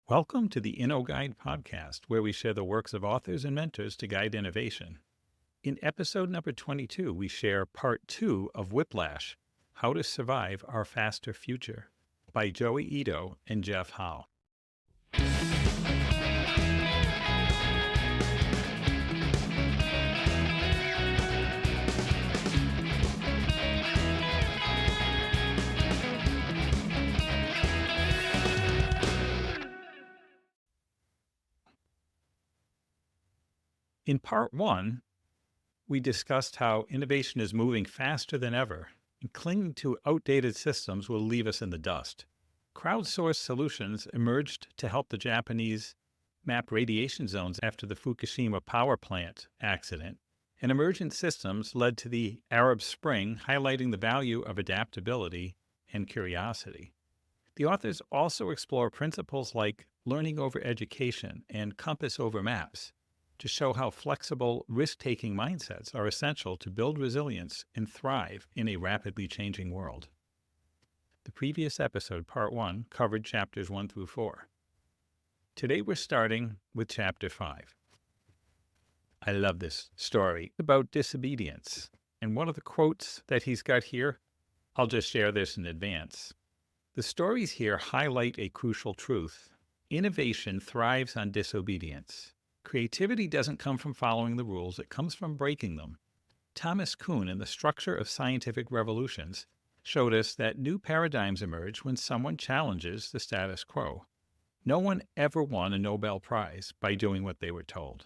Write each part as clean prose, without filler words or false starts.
Welcome to the InnoGuide Podcast, where we share the works of authors and mentors to guide innovation. In episode number 22, we share part 2 of Whiplash, How to Survive Our Faster Future, by Joey Ito and Jeff Howe. In part 1, we discussed how innovation is moving faster than ever, and clinging to outdated systems will leave us in the dust. Crowdsourced solutions emerged to help the Japanese map radiation zones after the Fukushima power plant accident, and emergent systems led to the Arab Spring, highlighting the value of adaptability and curiosity. The authors also explore principles like learning over education and compass over maps, to show how flexible, risk-taking mindsets are essential to build resilience and thrive in a rapidly changing world. The previous episode, Part 1, covered chapters 1 through 4. Today we're starting with Chapter 5. I love this story about disobedience. And one of the quotes that he's got here, I'll just share this in advance. The stories here highlight a crucial truth. Innovation thrives on disobedience. Creativity doesn't come from following the rules, it comes from breaking them. Thomas Kuhn, in The Structure of Scientific Revolutions, showed us that new paradigms emerge when someone challenges the status quo. No one ever won a Nobel Prize by doing what they were told.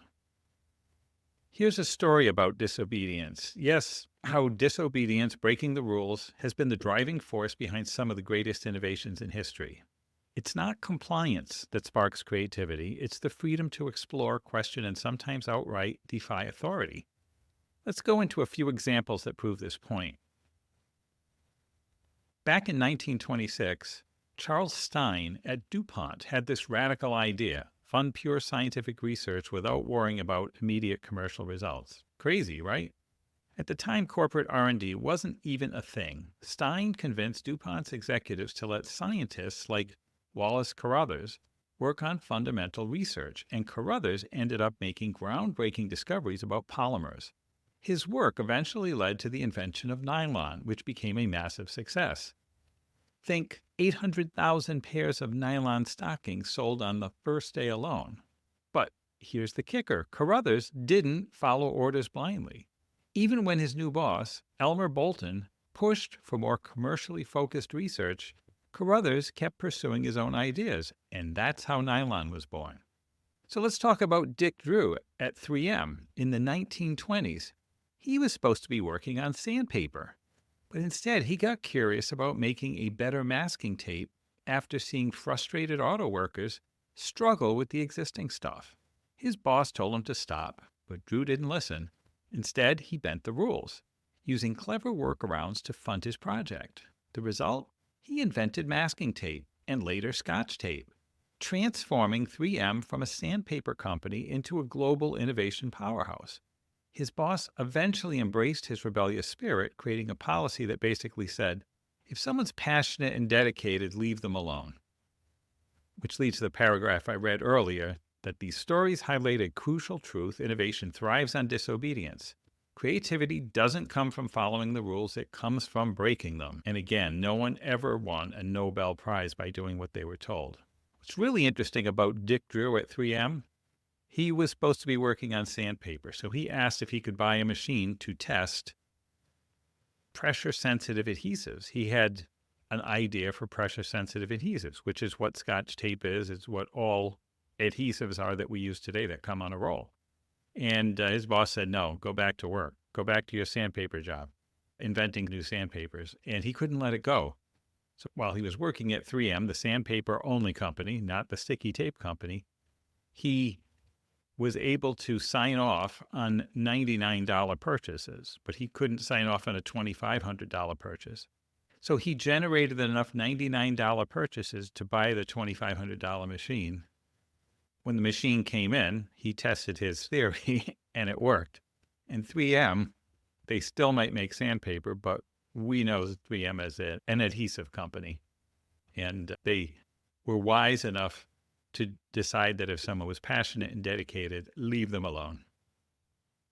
Here's a story about disobedience. Yes, how disobedience, breaking the rules, has been the driving force behind some of the greatest innovations in history. It's not compliance that sparks creativity, it's the freedom to explore, question, and sometimes outright defy authority. Let's go into a few examples that prove this point. Back in 1926, Charles Stein at DuPont had this radical idea: fund pure scientific research without worrying about immediate commercial results. Crazy, right? At the time, corporate R&D wasn't even a thing. Stein convinced DuPont's executives to let scientists like Wallace Carothers work on fundamental research, and Carothers ended up making groundbreaking discoveries about polymers. His work eventually led to the invention of nylon, which became a massive success. Think 800,000 pairs of nylon stockings sold on the first day alone. But here's the kicker: Carothers didn't follow orders blindly. Even when his new boss, Elmer Bolton, pushed for more commercially focused research, Carothers kept pursuing his own ideas, and that's how nylon was born. So let's talk about Dick Drew at 3M in the 1920s. He was supposed to be working on sandpaper, but instead he got curious about making a better masking tape after seeing frustrated auto workers struggle with the existing stuff. His boss told him to stop, but Drew didn't listen. Instead, he bent the rules, using clever workarounds to fund his project. The result? He invented masking tape and later Scotch tape, transforming 3M from a sandpaper company into a global innovation powerhouse. His boss eventually embraced his rebellious spirit, creating a policy that basically said, if someone's passionate and dedicated, leave them alone. Which leads to the paragraph I read earlier, that these stories highlight a crucial truth: innovation thrives on disobedience. Creativity doesn't come from following the rules, it comes from breaking them. And again, no one ever won a Nobel Prize by doing what they were told. What's really interesting about Dick Drew at 3M, he was supposed to be working on sandpaper, so he asked if he could buy a machine to test pressure-sensitive adhesives. He had an idea for pressure-sensitive adhesives, which is what Scotch tape is. It's what all adhesives are that we use today that come on a roll. And his boss said, no, go back to work. Go back to your sandpaper job, inventing new sandpapers. And he couldn't let it go. So while he was working at 3M, the sandpaper-only company, not the sticky tape company, he was able to sign off on $99 purchases, but he couldn't sign off on a $2,500 purchase. So he generated enough $99 purchases to buy the $2,500 machine. When the machine came in, he tested his theory, and it worked. And 3M, they still might make sandpaper, but we know 3M as an adhesive company. And they were wise enough to decide that if someone was passionate and dedicated, leave them alone.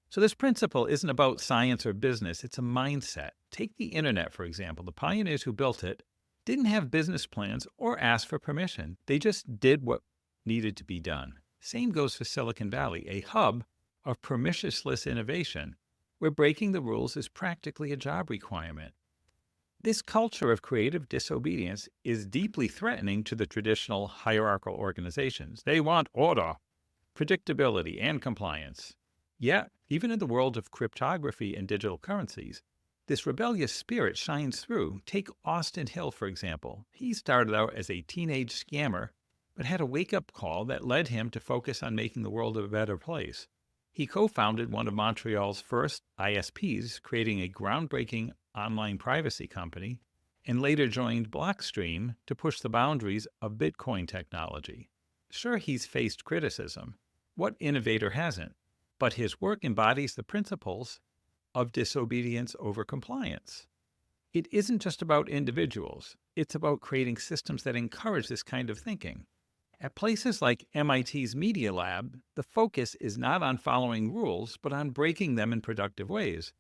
So this principle isn't about science or business, it's a mindset. Take the internet, for example. The pioneers who built it didn't have business plans or ask for permission. They just did what needed to be done. Same goes for Silicon Valley, a hub of permissionless innovation, where breaking the rules is practically a job requirement. This culture of creative disobedience is deeply threatening to the traditional hierarchical organizations. They want order, predictability, and compliance. Yet, even in the world of cryptography and digital currencies, this rebellious spirit shines through. Take Austin Hill, for example. He started out as a teenage scammer, but had a wake-up call that led him to focus on making the world a better place. He co-founded one of Montreal's first ISPs, creating a groundbreaking online privacy company, and later joined Blockstream to push the boundaries of Bitcoin technology. Sure, he's faced criticism. What innovator hasn't? But his work embodies the principles of disobedience over compliance. It isn't just about individuals. It's about creating systems that encourage this kind of thinking. At places like MIT's Media Lab, the focus is not on following rules, but on breaking them in productive ways.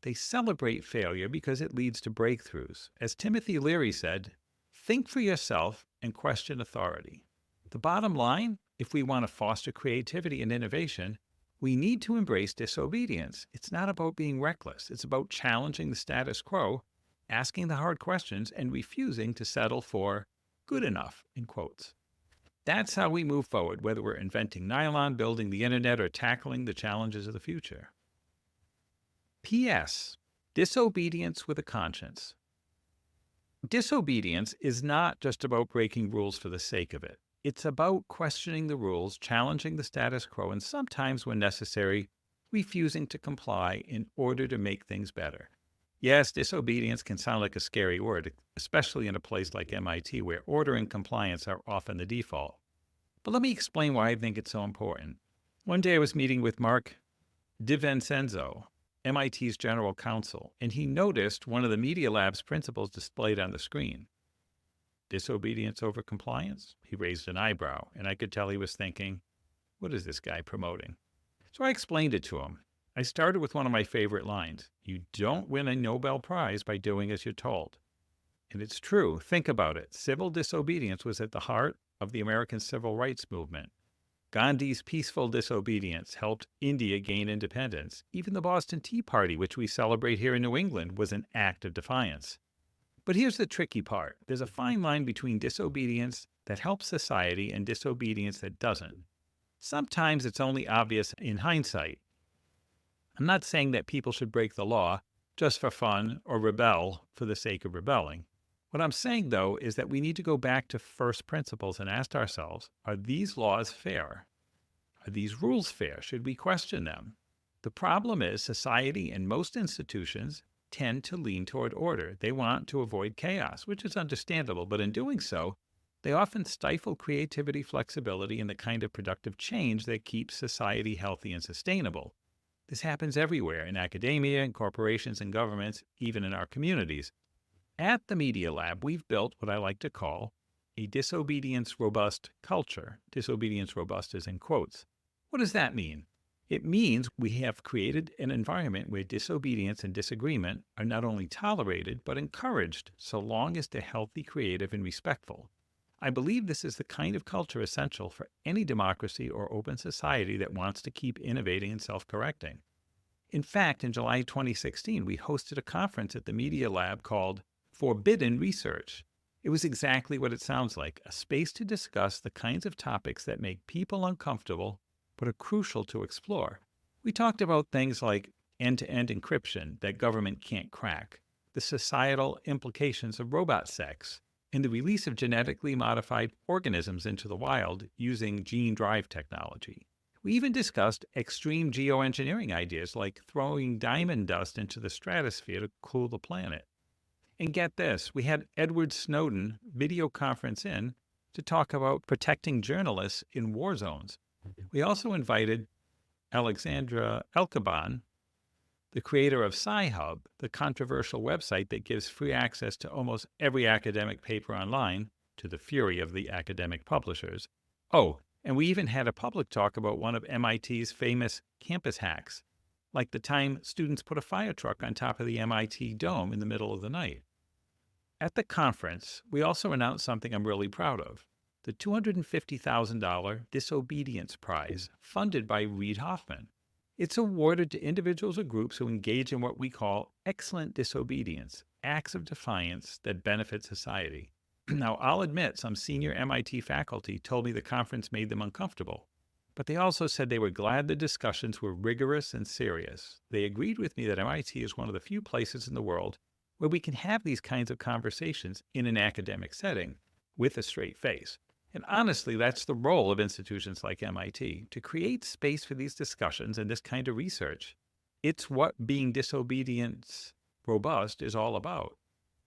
They celebrate failure because it leads to breakthroughs. As Timothy Leary said, think for yourself and question authority. The bottom line, if we want to foster creativity and innovation, we need to embrace disobedience. It's not about being reckless. It's about challenging the status quo, asking the hard questions, and refusing to settle for good enough, in quotes. That's how we move forward, whether we're inventing nylon, building the internet, or tackling the challenges of the future. P.S. Disobedience with a conscience. Disobedience is not just about breaking rules for the sake of it. It's about questioning the rules, challenging the status quo, and sometimes, when necessary, refusing to comply in order to make things better. Yes, disobedience can sound like a scary word, especially in a place like MIT, where order and compliance are often the default. But let me explain why I think it's so important. One day I was meeting with Mark DiVincenzo, MIT's general counsel, and he noticed one of the Media Lab's principles displayed on the screen. Disobedience over compliance? He raised an eyebrow, and I could tell he was thinking, what is this guy promoting? So I explained it to him. I started with one of my favorite lines. You don't win a Nobel Prize by doing as you're told. And it's true. Think about it. Civil disobedience was at the heart of the American civil rights movement. Gandhi's peaceful disobedience helped India gain independence. Even the Boston Tea Party, which we celebrate here in New England, was an act of defiance. But here's the tricky part. There's a fine line between disobedience that helps society and disobedience that doesn't. Sometimes it's only obvious in hindsight. I'm not saying that people should break the law just for fun or rebel for the sake of rebelling. What I'm saying, though, is that we need to go back to first principles and ask ourselves, are these laws fair? Are these rules fair? Should we question them? The problem is society and most institutions tend to lean toward order. They want to avoid chaos, which is understandable, but in doing so, they often stifle creativity, flexibility, and the kind of productive change that keeps society healthy and sustainable. This happens everywhere, in academia, in corporations and governments, even in our communities. At the Media Lab, we've built what I like to call a disobedience-robust culture. Disobedience robust is in quotes. What does that mean? It means we have created an environment where disobedience and disagreement are not only tolerated, but encouraged, so long as they're healthy, creative, and respectful. I believe this is the kind of culture essential for any democracy or open society that wants to keep innovating and self-correcting. In fact, in July 2016, we hosted a conference at the Media Lab called Forbidden Research. It was exactly what it sounds like, a space to discuss the kinds of topics that make people uncomfortable but are crucial to explore. We talked about things like end-to-end encryption that government can't crack, the societal implications of robot sex, and the release of genetically modified organisms into the wild using gene drive technology. We even discussed extreme geoengineering ideas like throwing diamond dust into the stratosphere to cool the planet. And get this, we had Edward Snowden video conference in to talk about protecting journalists in war zones. We also invited Alexandra Elkaban, the creator of Sci-Hub, the controversial website that gives free access to almost every academic paper online, to the fury of the academic publishers, Oh, and we even had a public talk about one of MIT's famous campus hacks, like the time students put a fire truck on top of the MIT dome in the middle of the night. At the conference, we also announced something I'm really proud of: the $250,000 Disobedience Prize, funded by Reid Hoffman. It's awarded to individuals or groups who engage in what we call excellent disobedience, acts of defiance that benefit society. Now, I'll admit some senior MIT faculty told me the conference made them uncomfortable, but they also said they were glad the discussions were rigorous and serious. They agreed with me that MIT is one of the few places in the world where we can have these kinds of conversations in an academic setting with a straight face. And honestly, that's the role of institutions like MIT, to create space for these discussions and this kind of research. It's what being disobedience robust is all about.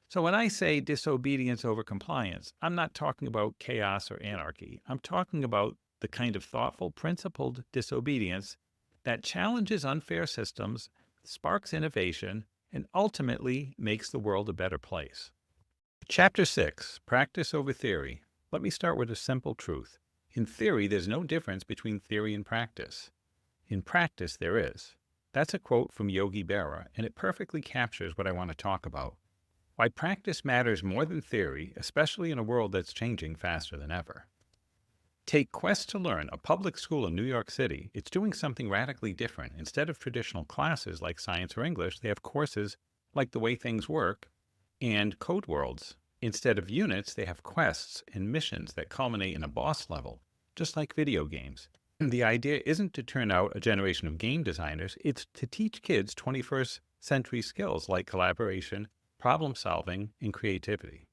So when I say disobedience over compliance, I'm not talking about chaos or anarchy. I'm talking about the kind of thoughtful, principled disobedience that challenges unfair systems, sparks innovation, and ultimately makes the world a better place. Chapter 6, Practice Over Theory. Let me start with a simple truth. In theory, there's no difference between theory and practice. In practice, there is. That's a quote from Yogi Berra, and it perfectly captures what I want to talk about. Why practice matters more than theory, especially in a world that's changing faster than ever. Take Quest to Learn, a public school in New York City. It's doing something radically different. Instead of traditional classes like science or English, they have courses like The Way Things Work and Code Worlds. Instead of units, they have quests and missions that culminate in a boss level, just like video games. And the idea isn't to turn out a generation of game designers, it's to teach kids 21st century skills like collaboration, problem solving, and creativity.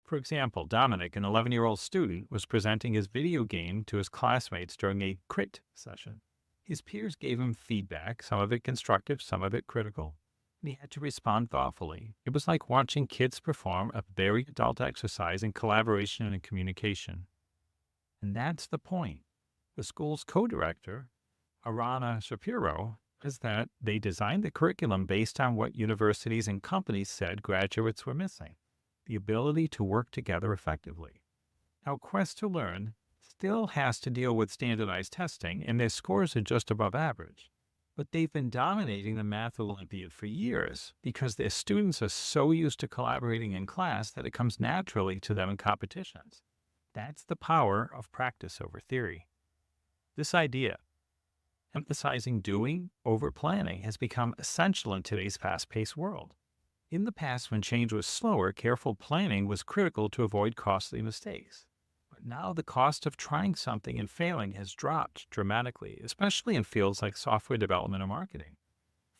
For example, Dominic, an 11-year-old student, was presenting his video game to his classmates during a crit session. His peers gave him feedback, some of it constructive, some of it critical, and he had to respond thoughtfully. It was like watching kids perform a very adult exercise in collaboration and communication. And that's the point. The school's co-director, Arana Shapiro, is that they designed the curriculum based on what universities and companies said graduates were missing: the ability to work together effectively. Now, Quest to Learn still has to deal with standardized testing, and their scores are just above average. But they've been dominating the Math Olympiad for years because their students are so used to collaborating in class that it comes naturally to them in competitions. That's the power of practice over theory. This idea, emphasizing doing over planning, has become essential in today's fast-paced world. In the past, when change was slower, careful planning was critical to avoid costly mistakes. But now the cost of trying something and failing has dropped dramatically, especially in fields like software development or marketing.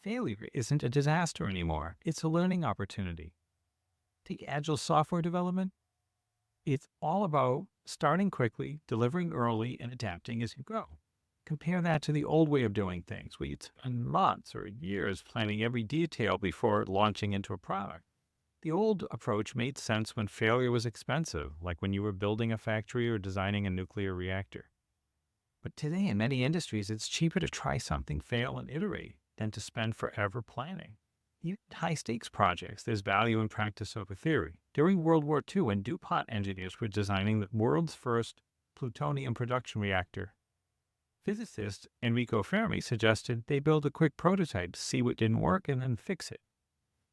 Failure isn't a disaster anymore. It's a learning opportunity. Take agile software development. It's all about starting quickly, delivering early, and adapting as you go. Compare that to the old way of doing things, where you'd spend months or years planning every detail before launching into a product. The old approach made sense when failure was expensive, like when you were building a factory or designing a nuclear reactor. But today, in many industries, it's cheaper to try something, fail, and iterate than to spend forever planning. Even high-stakes projects, there's value in practice over theory. During World War II, when DuPont engineers were designing the world's first plutonium production reactor, physicist Enrico Fermi suggested they build a quick prototype to see what didn't work and then fix it.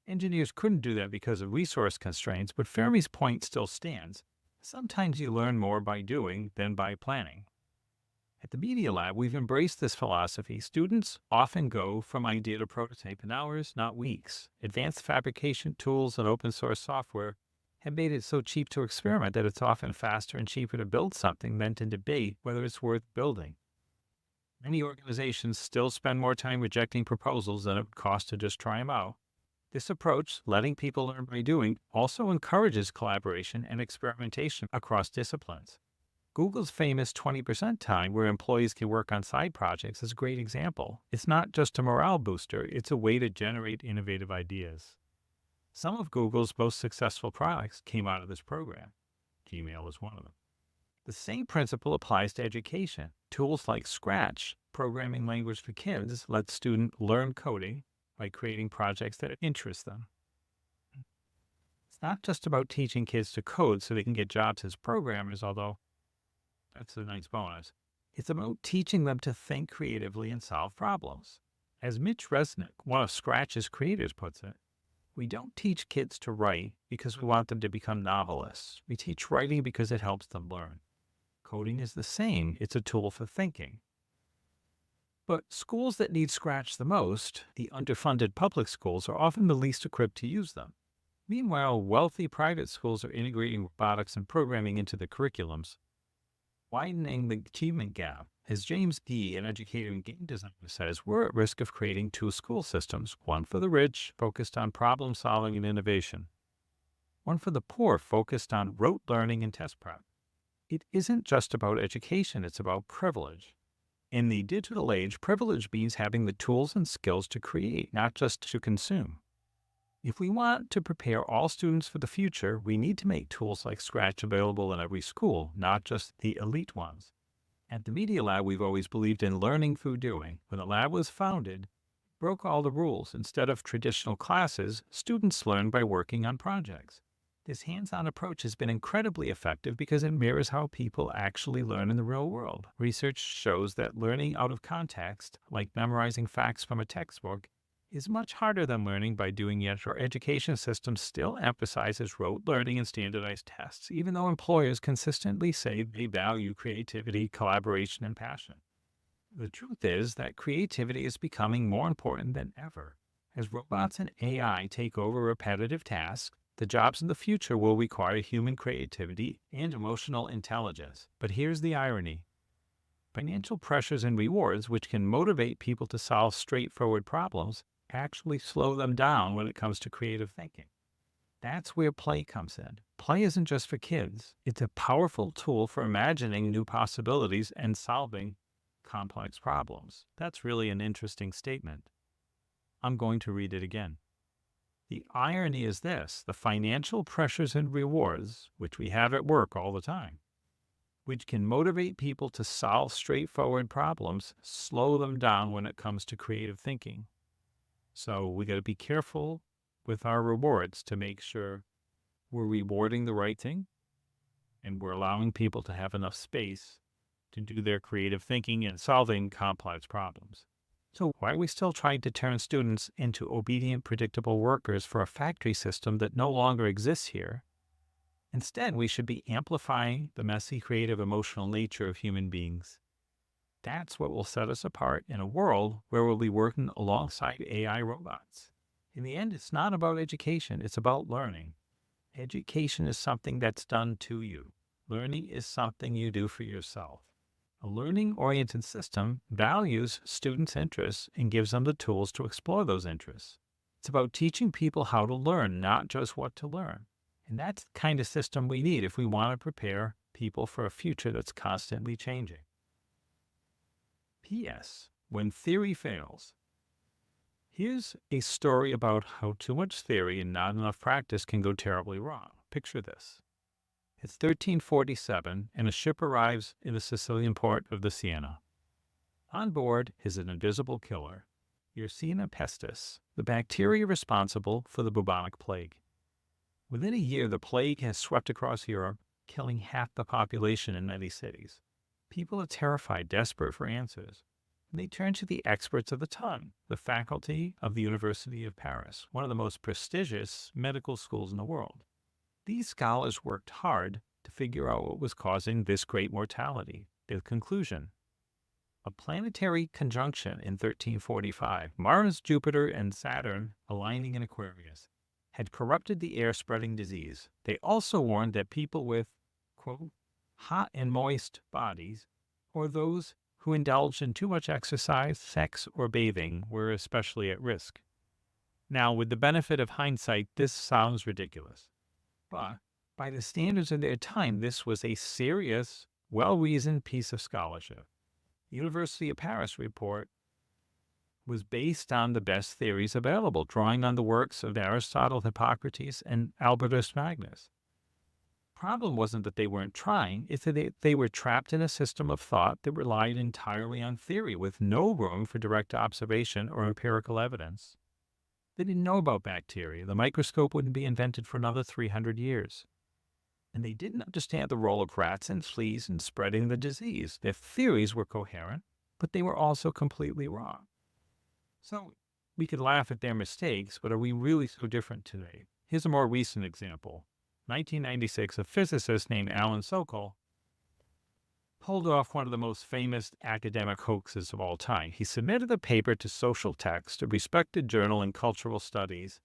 Engineers couldn't do that because of resource constraints, but Fermi's point still stands. Sometimes you learn more by doing than by planning. At the Media Lab, we've embraced this philosophy. Students often go from idea to prototype in hours, not weeks. Advanced fabrication tools and open source software have made it so cheap to experiment that it's often faster and cheaper to build something than to debate whether it's worth building. Many organizations still spend more time rejecting proposals than it would cost to just try them out. This approach, letting people learn by doing, also encourages collaboration and experimentation across disciplines. Google's famous 20% time, where employees can work on side projects, is a great example. It's not just a morale booster, it's a way to generate innovative ideas. Some of Google's most successful products came out of this program. Gmail is one of them. The same principle applies to education. Tools like Scratch, programming language for kids, let students learn coding by creating projects that interest them. It's not just about teaching kids to code so they can get jobs as programmers, although That's a nice bonus. It's about teaching them to think creatively and solve problems. As Mitch Resnick, one of Scratch's creators, puts it, we don't teach kids to write because we want them to become novelists. We teach writing because it helps them learn. Coding is the same. It's a tool for thinking. But schools that need Scratch the most, the underfunded public schools, are often the least equipped to use them. Meanwhile, wealthy private schools are integrating robotics and programming into their curriculums, widening the achievement gap. As James D., an educator and game designer, says, we're at risk of creating two school systems, one for the rich, focused on problem solving and innovation, one for the poor, focused on rote learning and test prep. It isn't just about education, it's about privilege. In the digital age, privilege means having the tools and skills to create, not just to consume. If we want to prepare all students for the future, we need to make tools like Scratch available in every school, not just the elite ones. At the Media Lab, we've always believed in learning through doing. When the lab was founded, it broke all the rules. Instead of traditional classes, students learn by working on projects. This hands-on approach has been incredibly effective because it mirrors how people actually learn in the real world. Research shows that learning out of context, like memorizing facts from a textbook, is much harder than learning by doing, yet our education system still emphasizes rote learning and standardized tests, even though employers consistently say they value creativity, collaboration, and passion. The truth is that creativity is becoming more important than ever. As robots and AI take over repetitive tasks, the jobs in the future will require human creativity and emotional intelligence. But here's the irony. Financial pressures and rewards, which can motivate people to solve straightforward problems, actually slow them down when it comes to creative thinking. That's where play comes in. Play isn't just for kids. It's a powerful tool for imagining new possibilities and solving complex problems. That's really an interesting statement. I'm going to read it again. The irony is this: the financial pressures and rewards, which we have at work all the time, which can motivate people to solve straightforward problems, slow them down when it comes to creative thinking. So we got to be careful with our rewards to make sure we're rewarding the right thing and we're allowing people to have enough space to do their creative thinking and solving complex problems. So why are we still trying to turn students into obedient, predictable workers for a factory system that no longer exists here? Instead, we should be amplifying the messy, creative, emotional nature of human beings. That's what will set us apart in a world where we'll be working alongside AI robots. In the end, it's not about education, it's about learning. Education is something that's done to you. Learning is something you do for yourself. A learning-oriented system values students' interests and gives them the tools to explore those interests. It's about teaching people how to learn, not just what to learn. And that's the kind of system we need if we want to prepare people for a future that's constantly changing. P.S. When theory fails. Here's a story about how too much theory and not enough practice can go terribly wrong. Picture this. It's 1347, and a ship arrives in the Sicilian port of the Siena. On board is an invisible killer, Yersinia pestis, the bacteria responsible for the bubonic plague. Within a year, the plague has swept across Europe, killing half the population in many cities. People are terrified, desperate for answers. And they turn to the experts of the time, the faculty of the University of Paris, one of the most prestigious medical schools in the world. These scholars worked hard to figure out what was causing this great mortality. The conclusion: a planetary conjunction in 1345, Mars, Jupiter, and Saturn aligning in Aquarius, had corrupted the air, spreading disease. They also warned that people with, quote, hot and moist bodies, or those who indulged in too much exercise, sex, or bathing, were especially at risk. Now, with the benefit of hindsight, this sounds ridiculous. But by the standards of their time, this was a serious, well-reasoned piece of scholarship. The University of Paris report was based on the best theories available, drawing on the works of Aristotle, Hippocrates, and Albertus Magnus. The problem wasn't that they weren't trying, it's that they were trapped in a system of thought that relied entirely on theory, with no room for direct observation or empirical evidence. They didn't know about bacteria. The microscope wouldn't be invented for another 300 years. and they didn't understand the role of rats and fleas in spreading the disease. Their theories were coherent, but they were also completely wrong. So we could laugh at their mistakes, but are we really so different today? Here's a more recent example. 1996, a physicist named Alan Sokal pulled off one of the most famous academic hoaxes of all time. He submitted a paper to Social Text, a respected journal in cultural studies,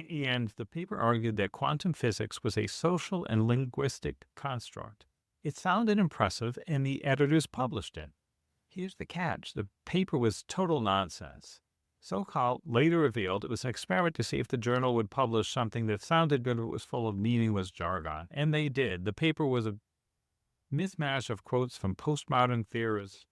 and the paper argued that quantum physics was a social and linguistic construct. It sounded impressive, and the editors published it. Here's the catch. The paper was total nonsense. Sokal later revealed it was an experiment to see if the journal would publish something that sounded good but was full of meaningless jargon. And they did. The paper was a mismatch of quotes from postmodern theorists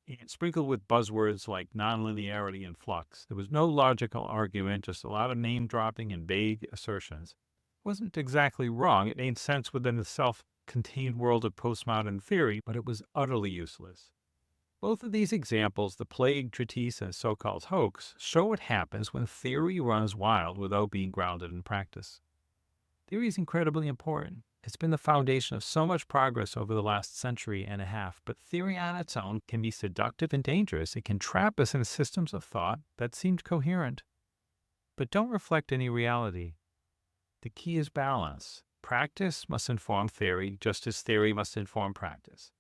and sprinkled with buzzwords like nonlinearity and flux. There was no logical argument, just a lot of name-dropping and vague assertions. It wasn't exactly wrong. It made sense within the self-contained world of postmodern theory, but it was utterly useless. Both of these examples, the plague treatise and so-called hoax, show what happens when theory runs wild without being grounded in practice. Theory is incredibly important. It's been the foundation of so much progress over the last century and a half, but theory on its own can be seductive and dangerous. It can trap us in systems of thought that seemed coherent, but don't reflect any reality. The key is balance. Practice must inform theory, just as theory must inform practice.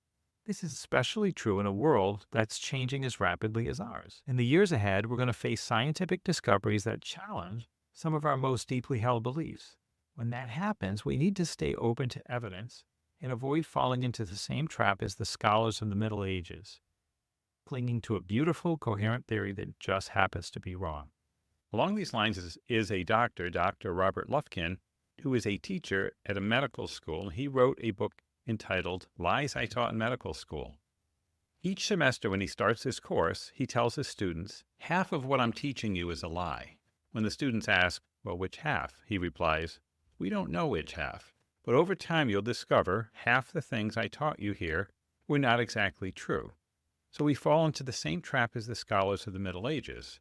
This is especially true in a world that's changing as rapidly as ours. In the years ahead, we're going to face scientific discoveries that challenge some of our most deeply held beliefs. When that happens, we need to stay open to evidence and avoid falling into the same trap as the scholars of the Middle Ages, clinging to a beautiful, coherent theory that just happens to be wrong. Along these lines is a doctor, Dr. Robert Lufkin, who is a teacher at a medical school. He wrote a book entitled Lies I Taught in Medical School. Each semester when he starts his course, he tells his students, half of what I'm teaching you is a lie. When the students ask, well, which half? He replies, we don't know which half, but over time you'll discover half the things I taught you here were not exactly true. So we fall into the same trap as the scholars of the Middle Ages.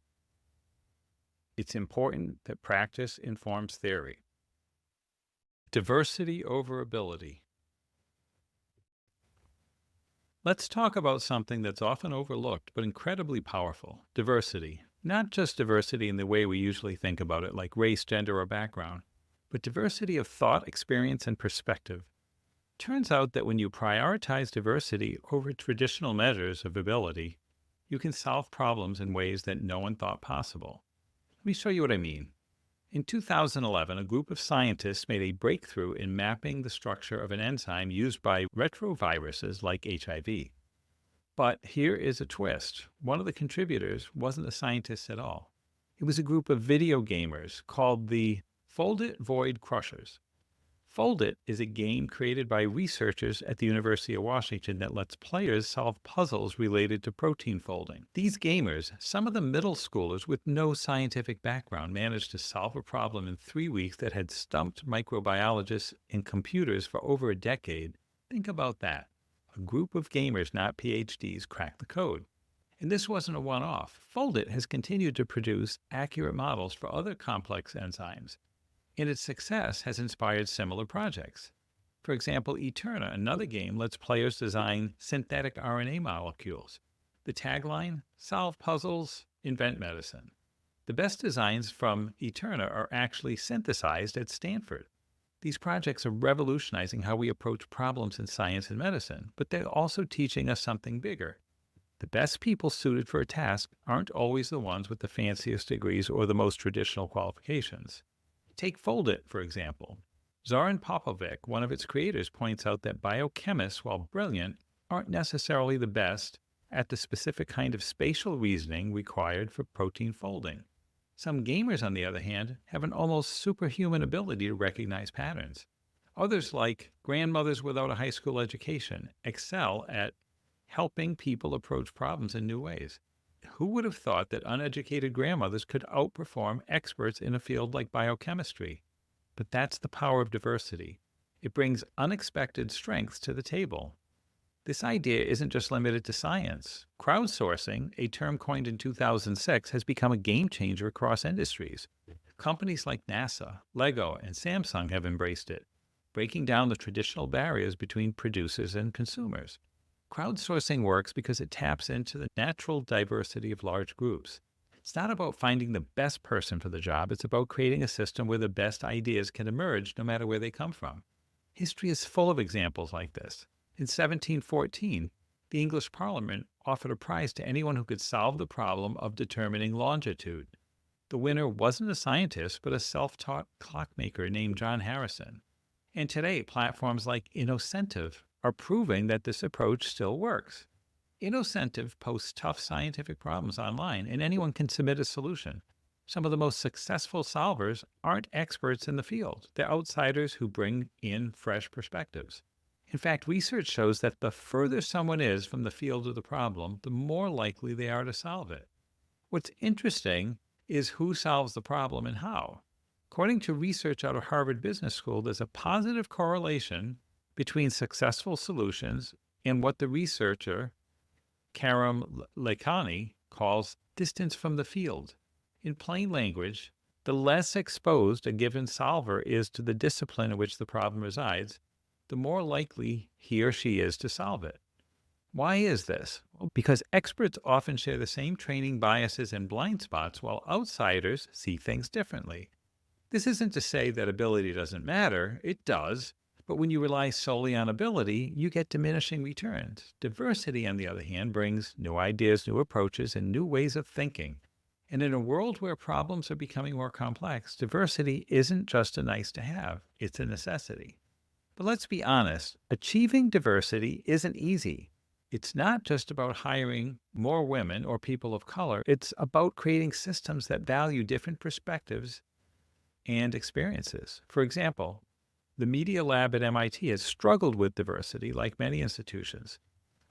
It's important that practice informs theory. Diversity over ability. Let's talk about something that's often overlooked but incredibly powerful, diversity. Not just diversity in the way we usually think about it, like race, gender, or background, but diversity of thought, experience, and perspective. Turns out that when you prioritize diversity over traditional measures of ability, you can solve problems in ways that no one thought possible. Let me show you what I mean. In 2011, a group of scientists made a breakthrough in mapping the structure of an enzyme used by retroviruses like HIV. But here is a twist. One of the contributors wasn't a scientist at all. It was a group of video gamers called the Fold-It Void Crushers. Fold-It is a game created by researchers at the University of Washington that lets players solve puzzles related to protein folding. These gamers, some of them middle schoolers with no scientific background, managed to solve a problem in 3 weeks that had stumped microbiologists and computers for over a decade. Think about that. A group of gamers, not PhDs, cracked the code. And this wasn't a one-off. Fold-It has continued to produce accurate models for other complex enzymes, and its success has inspired similar projects. For example, Eterna, another game, lets players design synthetic RNA molecules. The tagline, solve puzzles, invent medicine. The best designs from Eterna are actually synthesized at Stanford. These projects are revolutionizing how we approach problems in science and medicine, but they're also teaching us something bigger. The best people suited for a task aren't always the ones with the fanciest degrees or the most traditional qualifications. Take Fold-It, for example. Zoran Popovic, one of its creators, points out that biochemists, while brilliant, aren't necessarily the best at the specific kind of spatial reasoning required for protein folding. Some gamers, on the other hand, have an almost superhuman ability to recognize patterns. Others, like grandmothers without a high school education, excel at helping people approach problems in new ways. Who would have thought that uneducated grandmothers could outperform experts in a field like biochemistry? But that's the power of diversity. It brings unexpected strengths to the table. This idea isn't just limited to science. Crowdsourcing, a term coined in 2006, has become a game changer across industries. Companies like NASA, Lego, and Samsung have embraced it. breaking down the traditional barriers between producers and consumers. Crowdsourcing works because it taps into the natural diversity of large groups. It's not about finding the best person for the job. It's about creating a system where the best ideas can emerge no matter where they come from. History is full of examples like this. In 1714, the English Parliament offered a prize to anyone who could solve the problem of determining longitude. The winner wasn't a scientist, but a self-taught clockmaker named John Harrison. And today, platforms like InnoCentive are proving that this approach still works. InnoCentive posts tough scientific problems online, and anyone can submit a solution. Some of the most successful solvers aren't experts in the field. They're outsiders who bring in fresh perspectives. In fact, research shows that the further someone is from the field of the problem, the more likely they are to solve it. What's interesting is who solves the problem and how. According to research out of Harvard Business School, there's a positive correlation between successful solutions and what the researcher Karam Lakhani calls distance from the field. In plain language, the less exposed a given solver is to the discipline in which the problem resides, the more likely he or she is to solve it. Why is this? Well, because experts often share the same training biases and blind spots, while outsiders see things differently. This isn't to say that ability doesn't matter. It does. But when you rely solely on ability, you get diminishing returns. Diversity, on the other hand, brings new ideas, new approaches, and new ways of thinking. And in a world where problems are becoming more complex, diversity isn't just a nice to have, it's a necessity. But let's be honest, achieving diversity isn't easy. It's not just about hiring more women or people of color. It's about creating systems that value different perspectives and experiences. For example, the Media Lab at MIT has struggled with diversity like many institutions.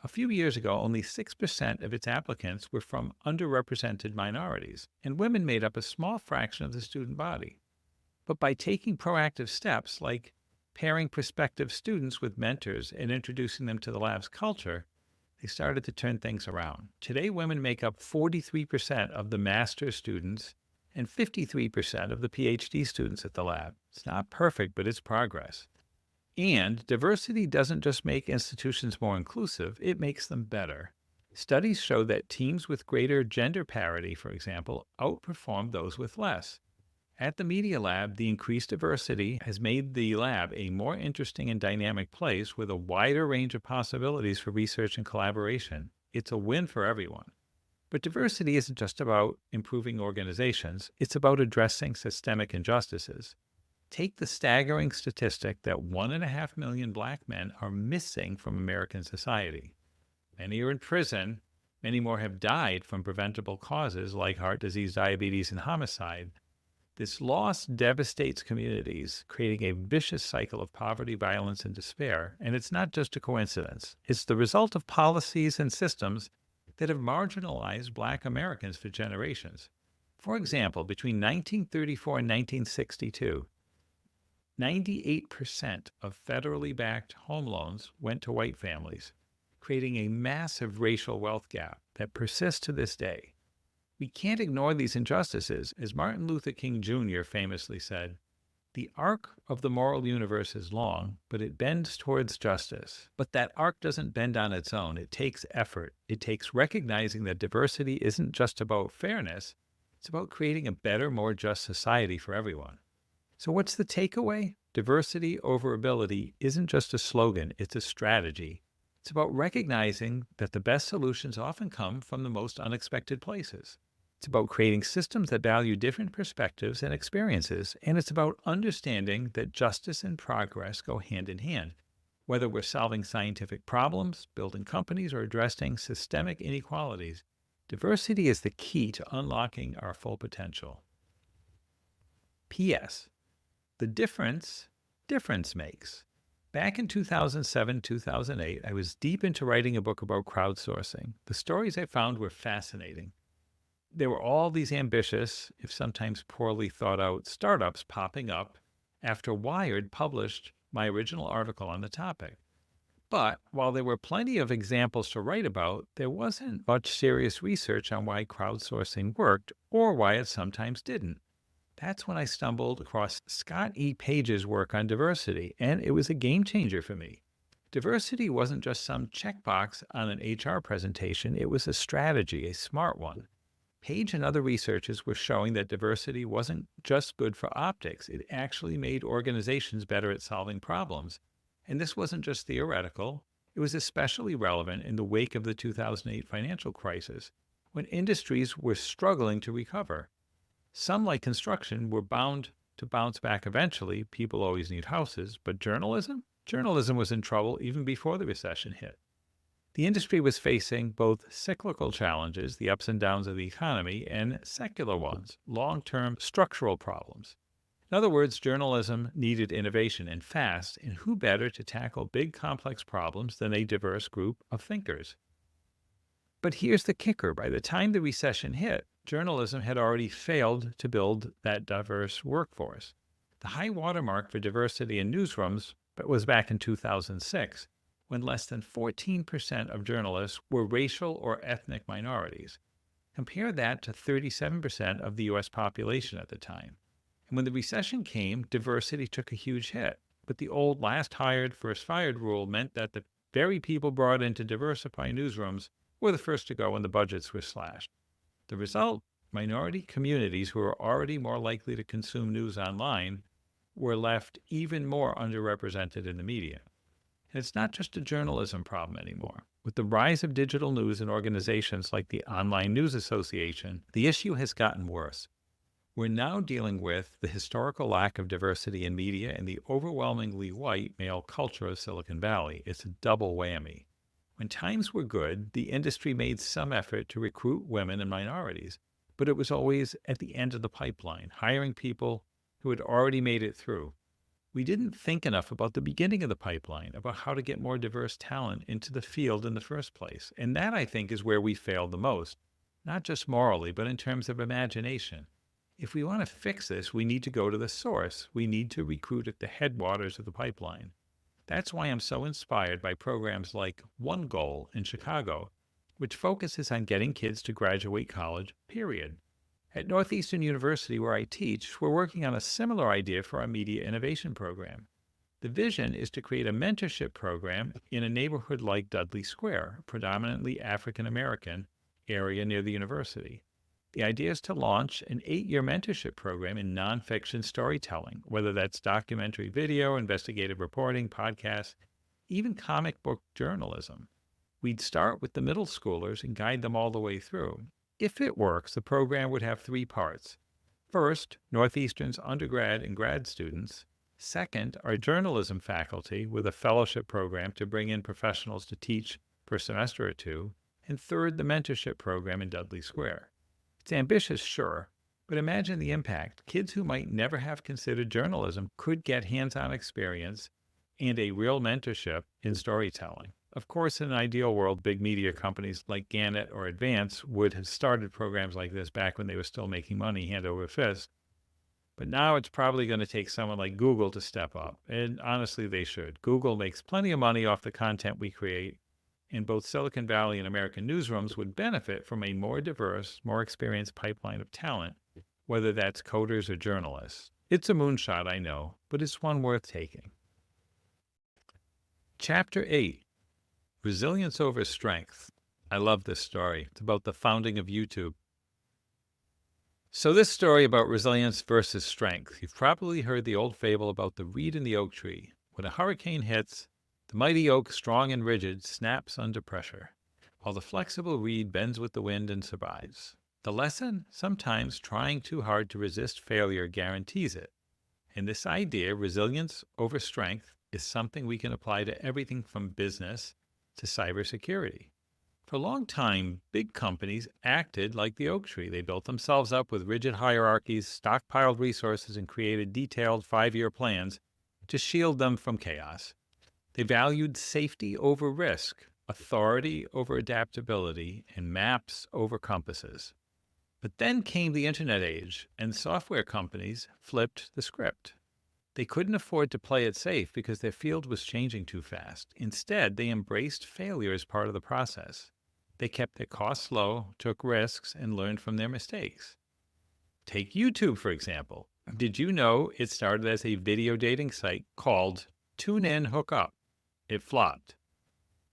A few years ago, only 6% of its applicants were from underrepresented minorities, and women made up a small fraction of the student body. But by taking proactive steps like pairing prospective students with mentors and introducing them to the lab's culture, they started to turn things around. Today, women make up 43% of the master's students and 53% of the PhD students at the lab. It's not perfect, but it's progress. And diversity doesn't just make institutions more inclusive, it makes them better. Studies show that teams with greater gender parity, for example, outperform those with less. At the Media Lab, the increased diversity has made the lab a more interesting and dynamic place with a wider range of possibilities for research and collaboration. It's a win for everyone. But diversity isn't just about improving organizations, it's about addressing systemic injustices. Take the staggering statistic that 1.5 million Black men are missing from American society. Many are in prison, many more have died from preventable causes like heart disease, diabetes, and homicide. This loss devastates communities, creating a vicious cycle of poverty, violence, and despair. And it's not just a coincidence. It's the result of policies and systems that have marginalized Black Americans for generations. For example, between 1934 and 1962, 98% of federally backed home loans went to white families, creating a massive racial wealth gap that persists to this day. We can't ignore these injustices. As Martin Luther King Jr. famously said, "The arc of the moral universe is long, but it bends towards justice. But that arc doesn't bend on its own. It takes effort. It takes recognizing that diversity isn't just about fairness. It's about creating a better, more just society for everyone." So what's the takeaway? Diversity over ability isn't just a slogan, it's a strategy. It's about recognizing that the best solutions often come from the most unexpected places. It's about creating systems that value different perspectives and experiences, and it's about understanding that justice and progress go hand in hand. Whether we're solving scientific problems, building companies, or addressing systemic inequalities, diversity is the key to unlocking our full potential. P.S. The difference makes. Back in 2007-2008, I was deep into writing a book about crowdsourcing. The stories I found were fascinating. There were all these ambitious, if sometimes poorly thought out, startups popping up after Wired published my original article on the topic. But while there were plenty of examples to write about, there wasn't much serious research on why crowdsourcing worked or why it sometimes didn't. That's when I stumbled across Scott E. Page's work on diversity, and it was a game changer for me. Diversity wasn't just some checkbox on an HR presentation, it was a strategy, a smart one. Page and other researchers were showing that diversity wasn't just good for optics, it actually made organizations better at solving problems. And this wasn't just theoretical, it was especially relevant in the wake of the 2008 financial crisis, when industries were struggling to recover. Some, like construction, were bound to bounce back eventually. People always need houses. But journalism? Journalism was in trouble even before the recession hit. The industry was facing both cyclical challenges, the ups and downs of the economy, and secular ones, long-term structural problems. In other words, journalism needed innovation and fast, and who better to tackle big complex problems than a diverse group of thinkers? But here's the kicker. By the time the recession hit, journalism had already failed to build that diverse workforce. The high watermark for diversity in newsrooms was back in 2006, when less than 14% of journalists were racial or ethnic minorities. Compare that to 37% of the U.S. population at the time. And when the recession came, diversity took a huge hit. But the old last hired, first fired rule meant that the very people brought in to diversify newsrooms were the first to go when the budgets were slashed. The result, minority communities who were already more likely to consume news online were left even more underrepresented in the media. And it's not just a journalism problem anymore. With the rise of digital news and organizations like the Online News Association, the issue has gotten worse. We're now dealing with the historical lack of diversity in media and the overwhelmingly white male culture of Silicon Valley. It's a double whammy. When times were good, the industry made some effort to recruit women and minorities, but it was always at the end of the pipeline, hiring people who had already made it through. We didn't think enough about the beginning of the pipeline, about how to get more diverse talent into the field in the first place. And that, I think, is where we failed the most, not just morally, but in terms of imagination. If we want to fix this, we need to go to the source. We need to recruit at the headwaters of the pipeline. That's why I'm so inspired by programs like One Goal in Chicago, which focuses on getting kids to graduate college, period. At Northeastern University, where I teach, we're working on a similar idea for our media innovation program. The vision is to create a mentorship program in a neighborhood like Dudley Square, a predominantly African-American area near the university. The idea is to launch an 8-year mentorship program in nonfiction storytelling, whether that's documentary video, investigative reporting, podcasts, even comic book journalism. We'd start with the middle schoolers and guide them all the way through. If it works, the program would have 3 parts. First, Northeastern's undergrad and grad students. Second, our journalism faculty with a fellowship program to bring in professionals to teach for a semester or 2. And third, the mentorship program in Dudley Square. It's ambitious, sure, but imagine the impact. Kids who might never have considered journalism could get hands-on experience and a real mentorship in storytelling. Of course, in an ideal world, big media companies like Gannett or Advance would have started programs like this back when they were still making money hand over fist. But now it's probably going to take someone like Google to step up. And honestly, they should. Google makes plenty of money off the content we create, and both Silicon Valley and American newsrooms would benefit from a more diverse, more experienced pipeline of talent, whether that's coders or journalists. It's a moonshot, I know, but it's one worth taking. Chapter 8, Resilience over Strength. I love this story. It's about the founding of YouTube. So this story about resilience versus strength. You've probably heard the old fable about the reed and the oak tree. When a hurricane hits, the mighty oak, strong and rigid, snaps under pressure, while the flexible reed bends with the wind and survives. The lesson? Sometimes trying too hard to resist failure guarantees it. And this idea, resilience over strength, is something we can apply to everything from business to cybersecurity. For a long time, big companies acted like the oak tree. They built themselves up with rigid hierarchies, stockpiled resources, and created detailed 5-year plans to shield them from chaos. They valued safety over risk, authority over adaptability, and maps over compasses. But then came the internet age, and software companies flipped the script. They couldn't afford to play it safe because their field was changing too fast. Instead, they embraced failure as part of the process. They kept their costs low, took risks, and learned from their mistakes. Take YouTube, for example. Did you know it started as a video dating site called Tune In Hook Up? It flopped.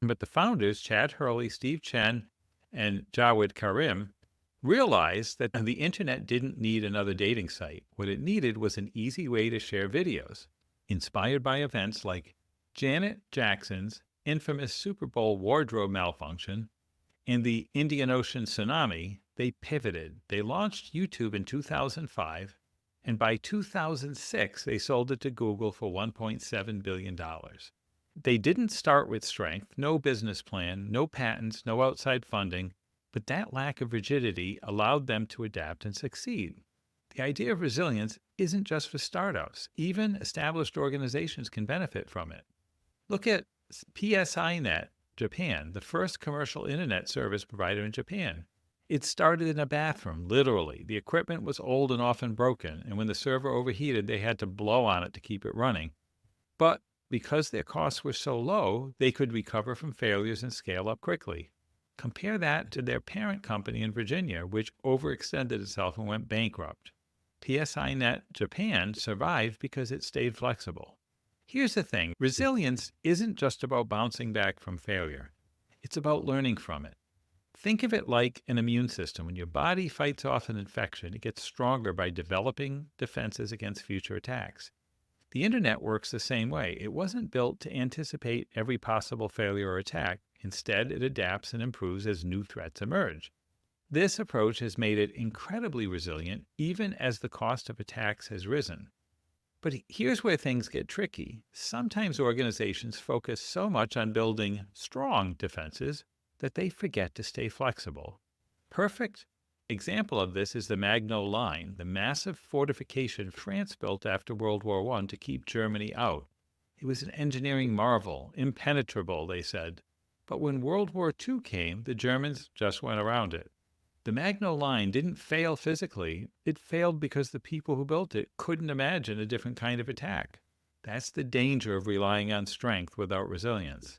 But the founders, Chad Hurley, Steve Chen, and Jawed Karim, realized that the internet didn't need another dating site. What it needed was an easy way to share videos. Inspired by events like Janet Jackson's infamous Super Bowl wardrobe malfunction and the Indian Ocean tsunami, they pivoted. They launched YouTube in 2005, and by 2006, they sold it to Google for $1.7 billion. They didn't start with strength, no business plan, no patents, no outside funding, but that lack of rigidity allowed them to adapt and succeed. The idea of resilience isn't just for startups. Even established organizations can benefit from it. Look at PSINet Japan, the first commercial internet service provider in Japan. It started in a bathroom, literally. The equipment was old and often broken, and when the server overheated, they had to blow on it to keep it running. But because their costs were so low, they could recover from failures and scale up quickly. Compare that to their parent company in Virginia, which overextended itself and went bankrupt. PSINet Japan survived because it stayed flexible. Here's the thing. Resilience isn't just about bouncing back from failure. It's about learning from it. Think of it like an immune system. When your body fights off an infection, it gets stronger by developing defenses against future attacks. The internet works the same way. It wasn't built to anticipate every possible failure or attack. Instead, it adapts and improves as new threats emerge. This approach has made it incredibly resilient, even as the cost of attacks has risen. But here's where things get tricky. Sometimes organizations focus so much on building strong defenses that they forget to stay flexible. Perfect example of this is the Maginot Line, the massive fortification France built after World War I to keep Germany out. It was an engineering marvel, impenetrable, they said. But when World War II came, the Germans just went around it. The Maginot Line didn't fail physically. It failed because the people who built it couldn't imagine a different kind of attack. That's the danger of relying on strength without resilience.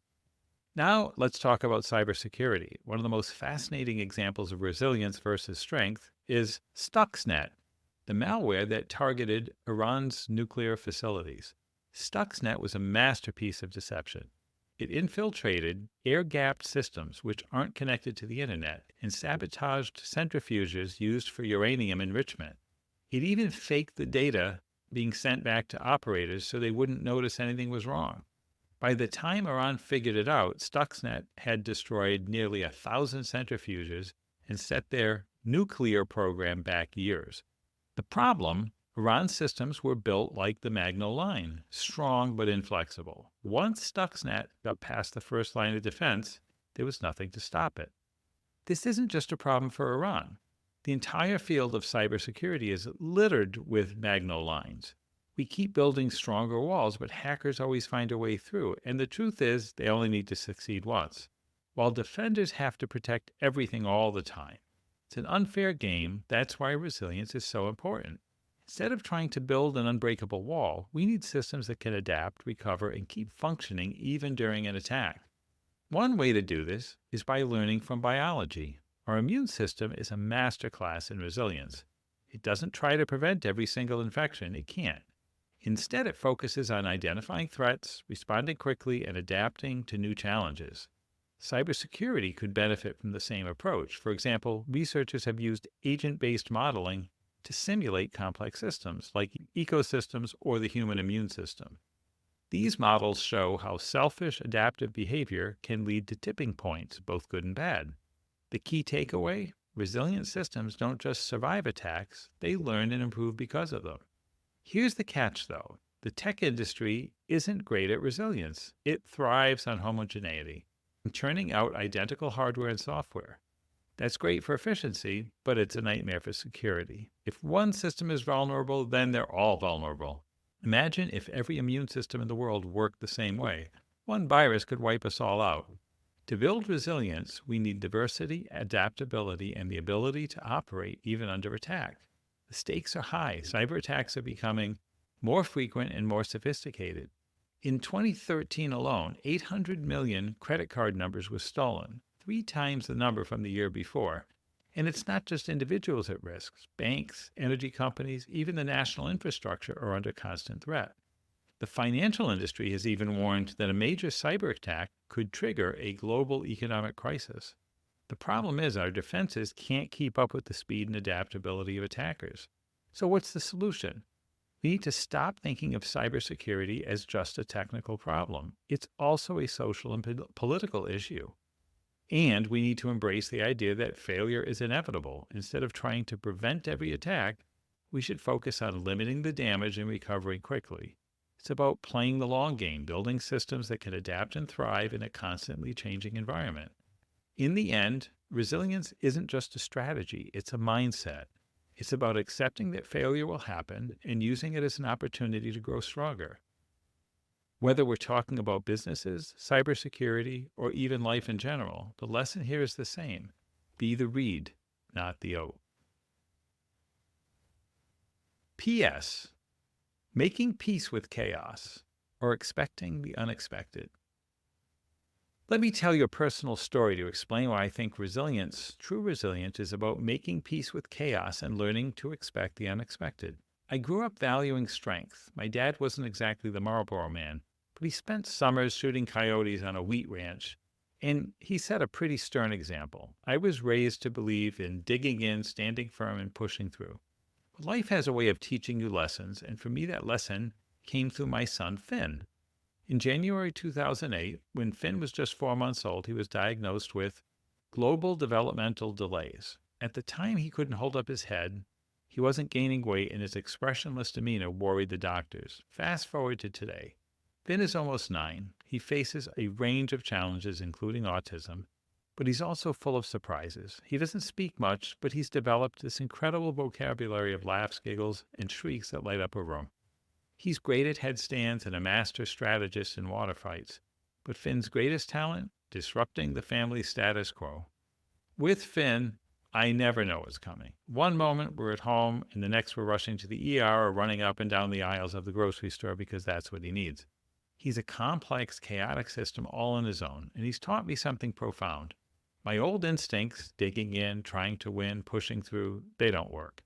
Now, let's talk about cybersecurity. One of the most fascinating examples of resilience versus strength is Stuxnet, the malware that targeted Iran's nuclear facilities. Stuxnet was a masterpiece of deception. It infiltrated air-gapped systems which aren't connected to the internet and sabotaged centrifuges used for uranium enrichment. It even faked the data being sent back to operators so they wouldn't notice anything was wrong. By the time Iran figured it out, Stuxnet had destroyed nearly 1,000 centrifuges and set their nuclear program back years. The problem: Iran's systems were built like the Maginot Line, strong but inflexible. Once Stuxnet got past the first line of defense, there was nothing to stop it. This isn't just a problem for Iran. The entire field of cybersecurity is littered with Maginot Lines. We keep building stronger walls, but hackers always find a way through, and the truth is they only need to succeed once. While defenders have to protect everything all the time. It's an unfair game. That's why resilience is so important. Instead of trying to build an unbreakable wall, we need systems that can adapt, recover, and keep functioning even during an attack. One way to do this is by learning from biology. Our immune system is a masterclass in resilience. It doesn't try to prevent every single infection. It can't. Instead, it focuses on identifying threats, responding quickly, and adapting to new challenges. Cybersecurity could benefit from the same approach. For example, researchers have used agent-based modeling to simulate complex systems like ecosystems or the human immune system. These models show how selfish adaptive behavior can lead to tipping points, both good and bad. The key takeaway: resilient systems don't just survive attacks, they learn and improve because of them. Here's the catch, though. The tech industry isn't great at resilience. It thrives on homogeneity, churning out identical hardware and software. That's great for efficiency, but it's a nightmare for security. If one system is vulnerable, then they're all vulnerable. Imagine if every immune system in the world worked the same way. One virus could wipe us all out. To build resilience, we need diversity, adaptability, and the ability to operate even under attack. The stakes are high. Cyber attacks are becoming more frequent and more sophisticated. In 2013 alone, 800 million credit card numbers were stolen, 3 times the number from the year before. And it's not just individuals at risk. Banks, energy companies, even the national infrastructure are under constant threat. The financial industry has even warned that a major cyber attack could trigger a global economic crisis. The problem is our defenses can't keep up with the speed and adaptability of attackers. So what's the solution? We need to stop thinking of cybersecurity as just a technical problem. It's also a social and political issue. And we need to embrace the idea that failure is inevitable. Instead of trying to prevent every attack, we should focus on limiting the damage and recovering quickly. It's about playing the long game, building systems that can adapt and thrive in a constantly changing environment. In the end, resilience isn't just a strategy, it's a mindset. It's about accepting that failure will happen and using it as an opportunity to grow stronger. Whether we're talking about businesses, cybersecurity, or even life in general, the lesson here is the same. Be the reed, not the oat. P.S. Making peace with chaos, or expecting the unexpected. Let me tell you a personal story to explain why I think true resilience, is about making peace with chaos and learning to expect the unexpected. I grew up valuing strength. My dad wasn't exactly the Marlboro man, but he spent summers shooting coyotes on a wheat ranch, and he set a pretty stern example. I was raised to believe in digging in, standing firm, and pushing through. Life has a way of teaching you lessons, and for me that lesson came through my son, Finn. In January 2008, when Finn was just 4 months old, he was diagnosed with global developmental delays. At the time, he couldn't hold up his head, he wasn't gaining weight, and his expressionless demeanor worried the doctors. Fast forward to today. Finn is almost 9. He faces a range of challenges, including autism, but he's also full of surprises. He doesn't speak much, but he's developed this incredible vocabulary of laughs, giggles, and shrieks that light up a room. He's great at headstands and a master strategist in water fights. But Finn's greatest talent? Disrupting the family status quo. With Finn, I never know what's coming. One moment we're at home, and the next we're rushing to the ER or running up and down the aisles of the grocery store because that's what he needs. He's a complex, chaotic system all on his own, and he's taught me something profound. My old instincts, digging in, trying to win, pushing through, they don't work.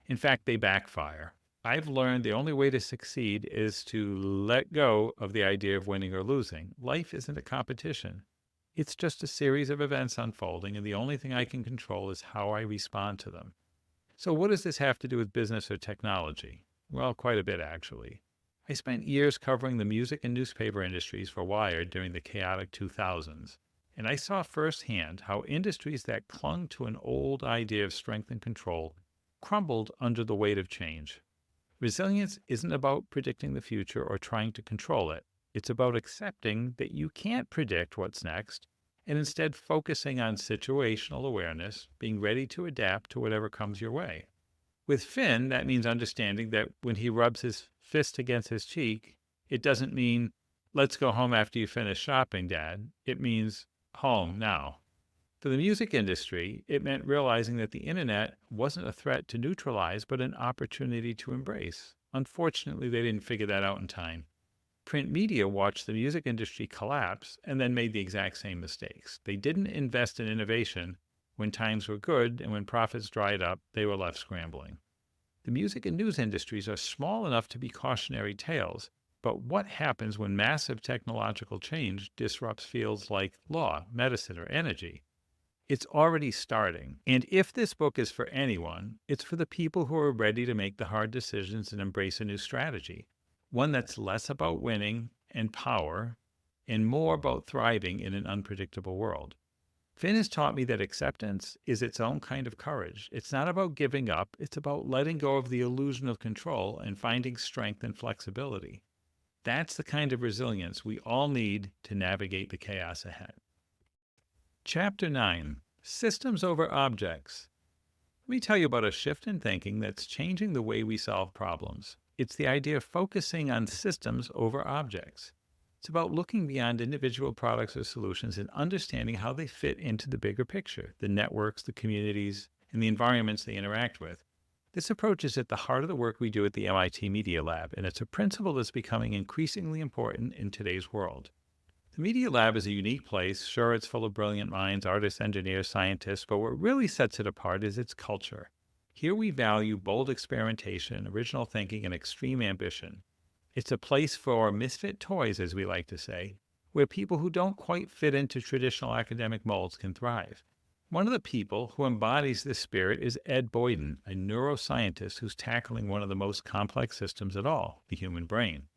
In fact, they backfire. I've learned the only way to succeed is to let go of the idea of winning or losing. Life isn't a competition. It's just a series of events unfolding, and the only thing I can control is how I respond to them. So what does this have to do with business or technology? Well, quite a bit, actually. I spent years covering the music and newspaper industries for Wired during the chaotic 2000s, and I saw firsthand how industries that clung to an old idea of strength and control crumbled under the weight of change. Resilience isn't about predicting the future or trying to control it. It's about accepting that you can't predict what's next and instead focusing on situational awareness, being ready to adapt to whatever comes your way. With Finn, that means understanding that when he rubs his fist against his cheek, it doesn't mean, let's go home after you finish shopping, Dad. It means, home now. For the music industry, it meant realizing that the internet wasn't a threat to neutralize, but an opportunity to embrace. Unfortunately, they didn't figure that out in time. Print media watched the music industry collapse and then made the exact same mistakes. They didn't invest in innovation when times were good, and when profits dried up, they were left scrambling. The music and news industries are small enough to be cautionary tales, but what happens when massive technological change disrupts fields like law, medicine, or energy? It's already starting. And if this book is for anyone, it's for the people who are ready to make the hard decisions and embrace a new strategy, one that's less about winning and power and more about thriving in an unpredictable world. Finn has taught me that acceptance is its own kind of courage. It's not about giving up. It's about letting go of the illusion of control and finding strength and flexibility. That's the kind of resilience we all need to navigate the chaos ahead. Chapter 9, Systems over Objects. Let me tell you about a shift in thinking that's changing the way we solve problems. It's the idea of focusing on systems over objects. It's about looking beyond individual products or solutions and understanding how they fit into the bigger picture, the networks, the communities, and the environments they interact with. This approach is at the heart of the work we do at the MIT Media Lab, and it's a principle that's becoming increasingly important in today's world. The Media Lab is a unique place. Sure, it's full of brilliant minds, artists, engineers, scientists, but what really sets it apart is its culture. Here we value bold experimentation, original thinking, and extreme ambition. It's a place for misfit toys, as we like to say, where people who don't quite fit into traditional academic molds can thrive. One of the people who embodies this spirit is Ed Boyden, a neuroscientist who's tackling one of the most complex systems at all, the human brain.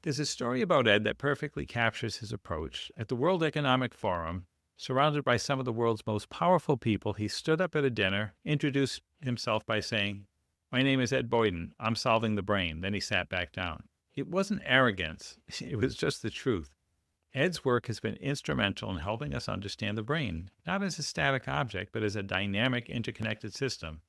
There's a story about Ed that perfectly captures his approach. At the World Economic Forum, surrounded by some of the world's most powerful people, he stood up at a dinner, introduced himself by saying, "My name is Ed Boyden. I'm solving the brain." Then he sat back down. It wasn't arrogance. It was just the truth. Ed's work has been instrumental in helping us understand the brain, not as a static object, but as a dynamic, interconnected system.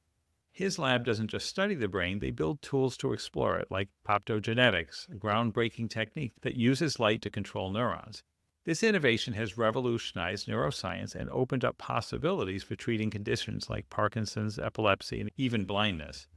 His lab doesn't just study the brain, they build tools to explore it, like optogenetics, a groundbreaking technique that uses light to control neurons. This innovation has revolutionized neuroscience and opened up possibilities for treating conditions like Parkinson's, epilepsy, and even blindness.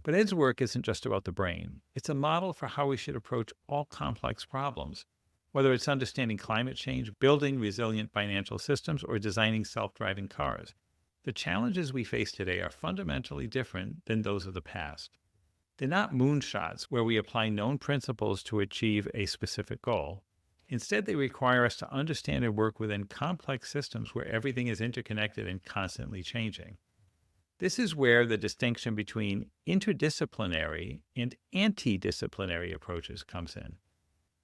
But Ed's work isn't just about the brain. It's a model for how we should approach all complex problems. Whether it's understanding climate change, building resilient financial systems, or designing self-driving cars, the challenges we face today are fundamentally different than those of the past. They're not moonshots where we apply known principles to achieve a specific goal. Instead, they require us to understand and work within complex systems where everything is interconnected and constantly changing. This is where the distinction between interdisciplinary and anti-disciplinary approaches comes in.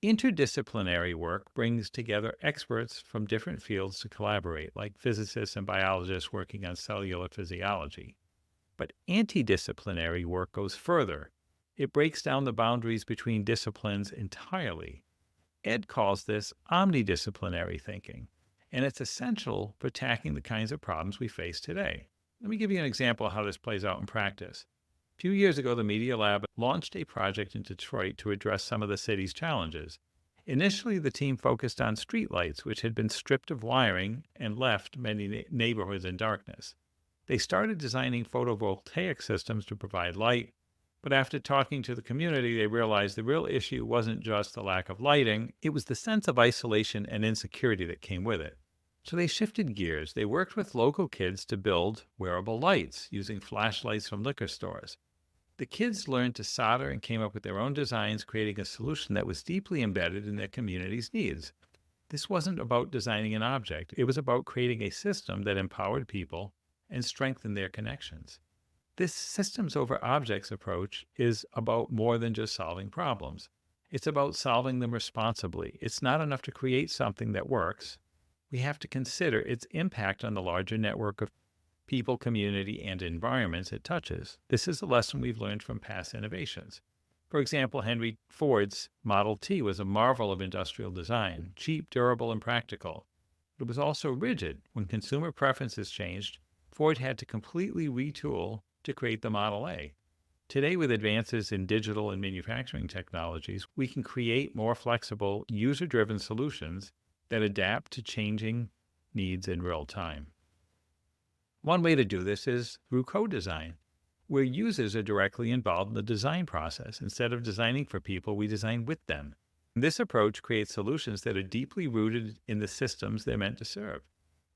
Interdisciplinary work brings together experts from different fields to collaborate, like physicists and biologists working on cellular physiology. But antidisciplinary work goes further. It breaks down the boundaries between disciplines entirely. Ed calls this omnidisciplinary thinking, and it's essential for tackling the kinds of problems we face today. Let me give you an example of how this plays out in practice. A few years ago, the Media Lab launched a project in Detroit to address some of the city's challenges. Initially, the team focused on streetlights, which had been stripped of wiring and left many neighborhoods in darkness. They started designing photovoltaic systems to provide light, but after talking to the community, they realized the real issue wasn't just the lack of lighting, it was the sense of isolation and insecurity that came with it. So they shifted gears. They worked with local kids to build wearable lights using flashlights from liquor stores. The kids learned to solder and came up with their own designs, creating a solution that was deeply embedded in their community's needs. This wasn't about designing an object. It was about creating a system that empowered people and strengthened their connections. This systems over objects approach is about more than just solving problems. It's about solving them responsibly. It's not enough to create something that works. We have to consider its impact on the larger network of people, community, and environments it touches. This is a lesson we've learned from past innovations. For example, Henry Ford's Model T was a marvel of industrial design, cheap, durable, and practical. But it was also rigid. When consumer preferences changed, Ford had to completely retool to create the Model A. Today, with advances in digital and manufacturing technologies, we can create more flexible, user-driven solutions that adapt to changing needs in real time. One way to do this is through co-design, where users are directly involved in the design process. Instead of designing for people, we design with them. This approach creates solutions that are deeply rooted in the systems they're meant to serve,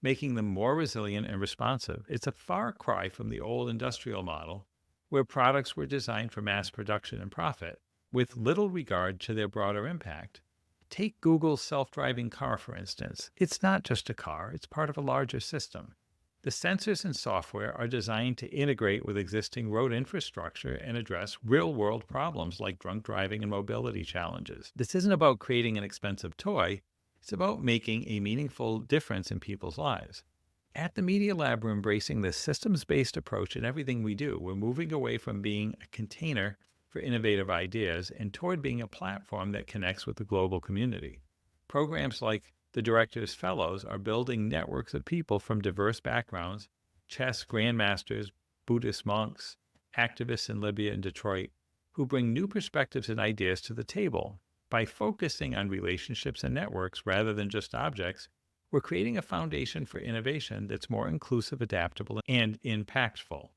making them more resilient and responsive. It's a far cry from the old industrial model, where products were designed for mass production and profit, with little regard to their broader impact. Take Google's self-driving car, for instance. It's not just a car, it's part of a larger system. The sensors and software are designed to integrate with existing road infrastructure and address real-world problems like drunk driving and mobility challenges. This isn't about creating an expensive toy, it's about making a meaningful difference in people's lives. At the Media Lab, we're embracing this systems-based approach in everything we do. We're moving away from being a container for innovative ideas and toward being a platform that connects with the global community. Programs like the Director's Fellows are building networks of people from diverse backgrounds, chess grandmasters, Buddhist monks, activists in Libya and Detroit, who bring new perspectives and ideas to the table. By focusing on relationships and networks rather than just objects, we're creating a foundation for innovation that's more inclusive, adaptable, and impactful.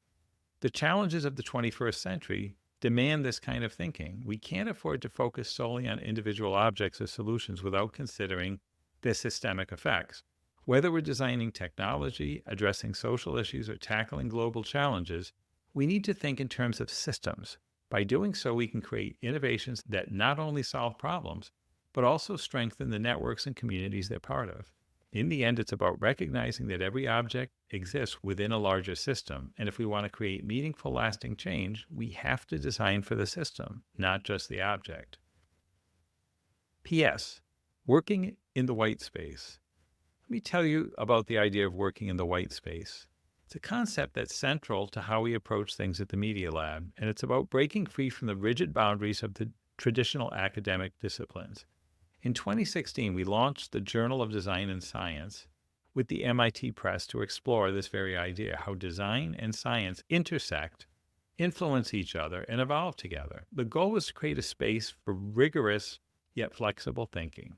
The challenges of the 21st century demand this kind of thinking. We can't afford to focus solely on individual objects or solutions without considering their systemic effects. Whether we're designing technology, addressing social issues, or tackling global challenges, we need to think in terms of systems. By doing so, we can create innovations that not only solve problems, but also strengthen the networks and communities they're part of. In the end, it's about recognizing that every object exists within a larger system, and if we want to create meaningful, lasting change, we have to design for the system, not just the object. P.S. Working in the white space. Let me tell you about the idea of working in the white space. It's a concept that's central to how we approach things at the Media Lab, and it's about breaking free from the rigid boundaries of the traditional academic disciplines. In 2016, we launched the Journal of Design and Science with the MIT Press to explore this very idea, how design and science intersect, influence each other, and evolve together. The goal was to create a space for rigorous yet flexible thinking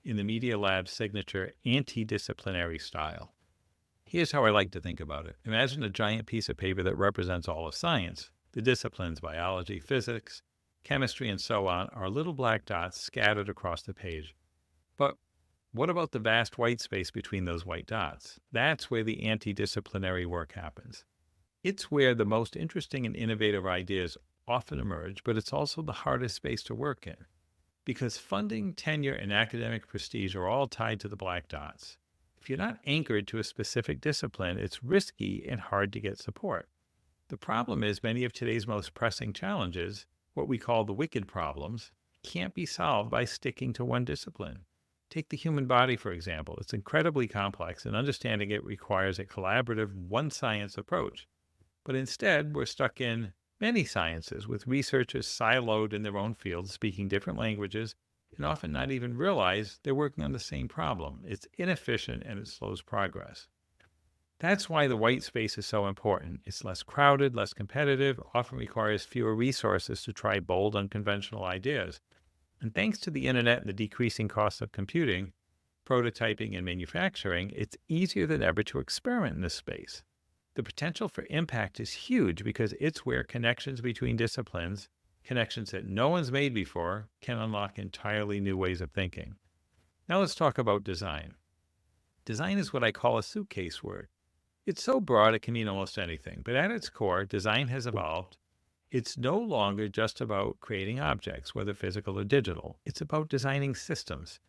in the Media Lab's signature anti-disciplinary style. Here's how I like to think about it. Imagine a giant piece of paper that represents all of science. The disciplines, biology, physics, chemistry, and so on, are little black dots scattered across the page. But what about the vast white space between those white dots? That's where the anti-disciplinary work happens. It's where the most interesting and innovative ideas often emerge, but it's also the hardest space to work in, because funding, tenure, and academic prestige are all tied to the black dots. If you're not anchored to a specific discipline, it's risky and hard to get support. The problem is many of today's most pressing challenges, what we call the wicked problems, can't be solved by sticking to one discipline. Take the human body, for example. It's incredibly complex, and understanding it requires a collaborative one-science approach. But instead, we're stuck in many sciences, with researchers siloed in their own fields, speaking different languages, and often not even realize they're working on the same problem. It's inefficient and it slows progress. That's why the white space is so important. It's less crowded, less competitive, often requires fewer resources to try bold, unconventional ideas. And thanks to the internet and the decreasing cost of computing, prototyping, and manufacturing, it's easier than ever to experiment in this space. The potential for impact is huge because it's where connections between disciplines, connections that no one's made before, can unlock entirely new ways of thinking. Now let's talk about design. Design is what I call a suitcase word. It's so broad it can mean almost anything, but at its core, design has evolved. It's no longer just about creating objects, whether physical or digital. It's about designing systems,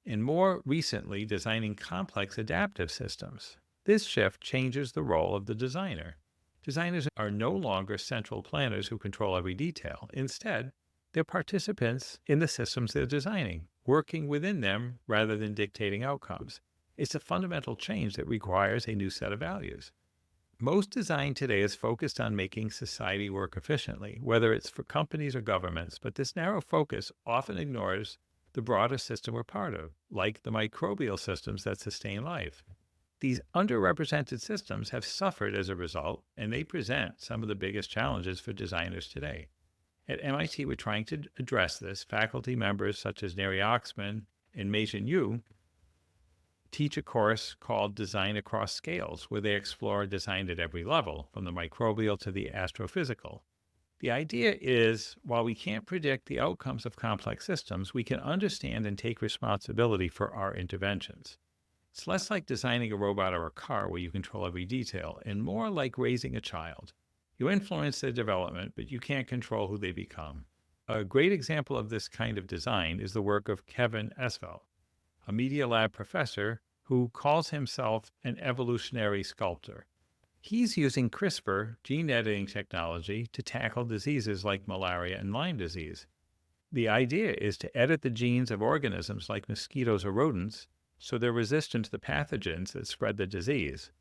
and more recently, designing complex adaptive systems. This shift changes the role of the designer. Designers are no longer central planners who control every detail. Instead, they're participants in the systems they're designing, working within them rather than dictating outcomes. It's a fundamental change that requires a new set of values. Most design today is focused on making society work efficiently, whether it's for companies or governments, but this narrow focus often ignores the broader system we're part of, like the microbial systems that sustain life. These underrepresented systems have suffered as a result, and they present some of the biggest challenges for designers today. At MIT, we're trying to address this. Faculty members such as Neri Oxman and Meijin Yu teach a course called Design Across Scales, where they explore design at every level, from the microbial to the astrophysical. The idea is, while we can't predict the outcomes of complex systems, we can understand and take responsibility for our interventions. It's less like designing a robot or a car where you control every detail, and more like raising a child. You influence their development, but you can't control who they become. A great example of this kind of design is the work of Kevin Esvelt, a Media Lab professor who calls himself an evolutionary sculptor. He's using CRISPR gene editing technology to tackle diseases like malaria and Lyme disease. The idea is to edit the genes of organisms like mosquitoes or rodents so they're resistant to the pathogens that spread the disease.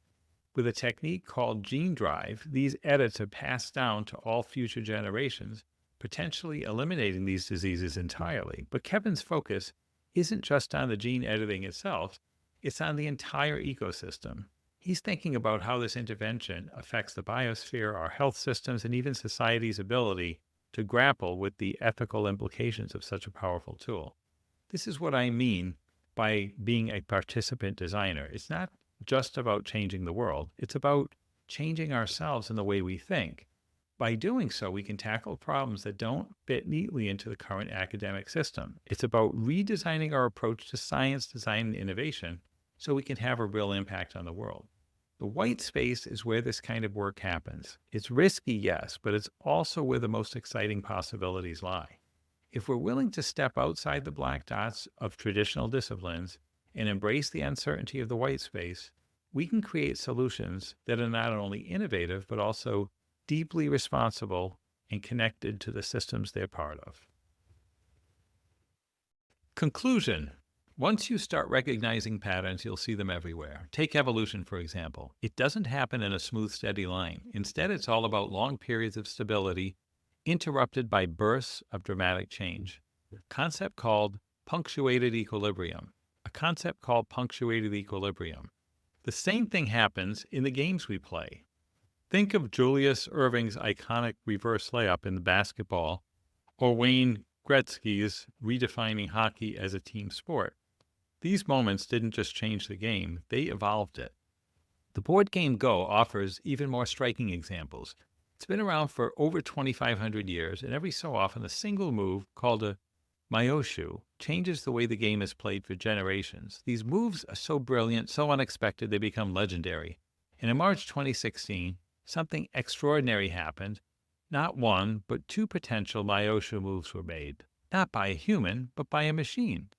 With a technique called gene drive, these edits are passed down to all future generations, potentially eliminating these diseases entirely. But Kevin's focus isn't just on the gene editing itself, it's on the entire ecosystem. He's thinking about how this intervention affects the biosphere, our health systems, and even society's ability to grapple with the ethical implications of such a powerful tool. This is what I mean by being a participant designer. It's not just about changing the world. It's about changing ourselves in the way we think. By doing so, we can tackle problems that don't fit neatly into the current academic system. It's about redesigning our approach to science, design, and innovation so we can have a real impact on the world. The white space is where this kind of work happens. It's risky, yes, but it's also where the most exciting possibilities lie. If we're willing to step outside the black dots of traditional disciplines and embrace the uncertainty of the white space, we can create solutions that are not only innovative, but also deeply responsible and connected to the systems they're part of. Conclusion. Once you start recognizing patterns, you'll see them everywhere. Take evolution, for example. It doesn't happen in a smooth, steady line. Instead, it's all about long periods of stability, interrupted by bursts of dramatic change. A concept called punctuated equilibrium. The same thing happens in the games we play. Think of Julius Erving's iconic reverse layup in basketball, or Wayne Gretzky's redefining hockey as a team sport. These moments didn't just change the game, they evolved it. The board game Go offers even more striking examples. It's been around for over 2,500 years, and every so often a single move, called a Myoshu, changes the way the game is played for generations. These moves are so brilliant, so unexpected, they become legendary. And in March 2016, something extraordinary happened. Not one, but two potential Myoshu moves were made. Not by a human, but by a machine.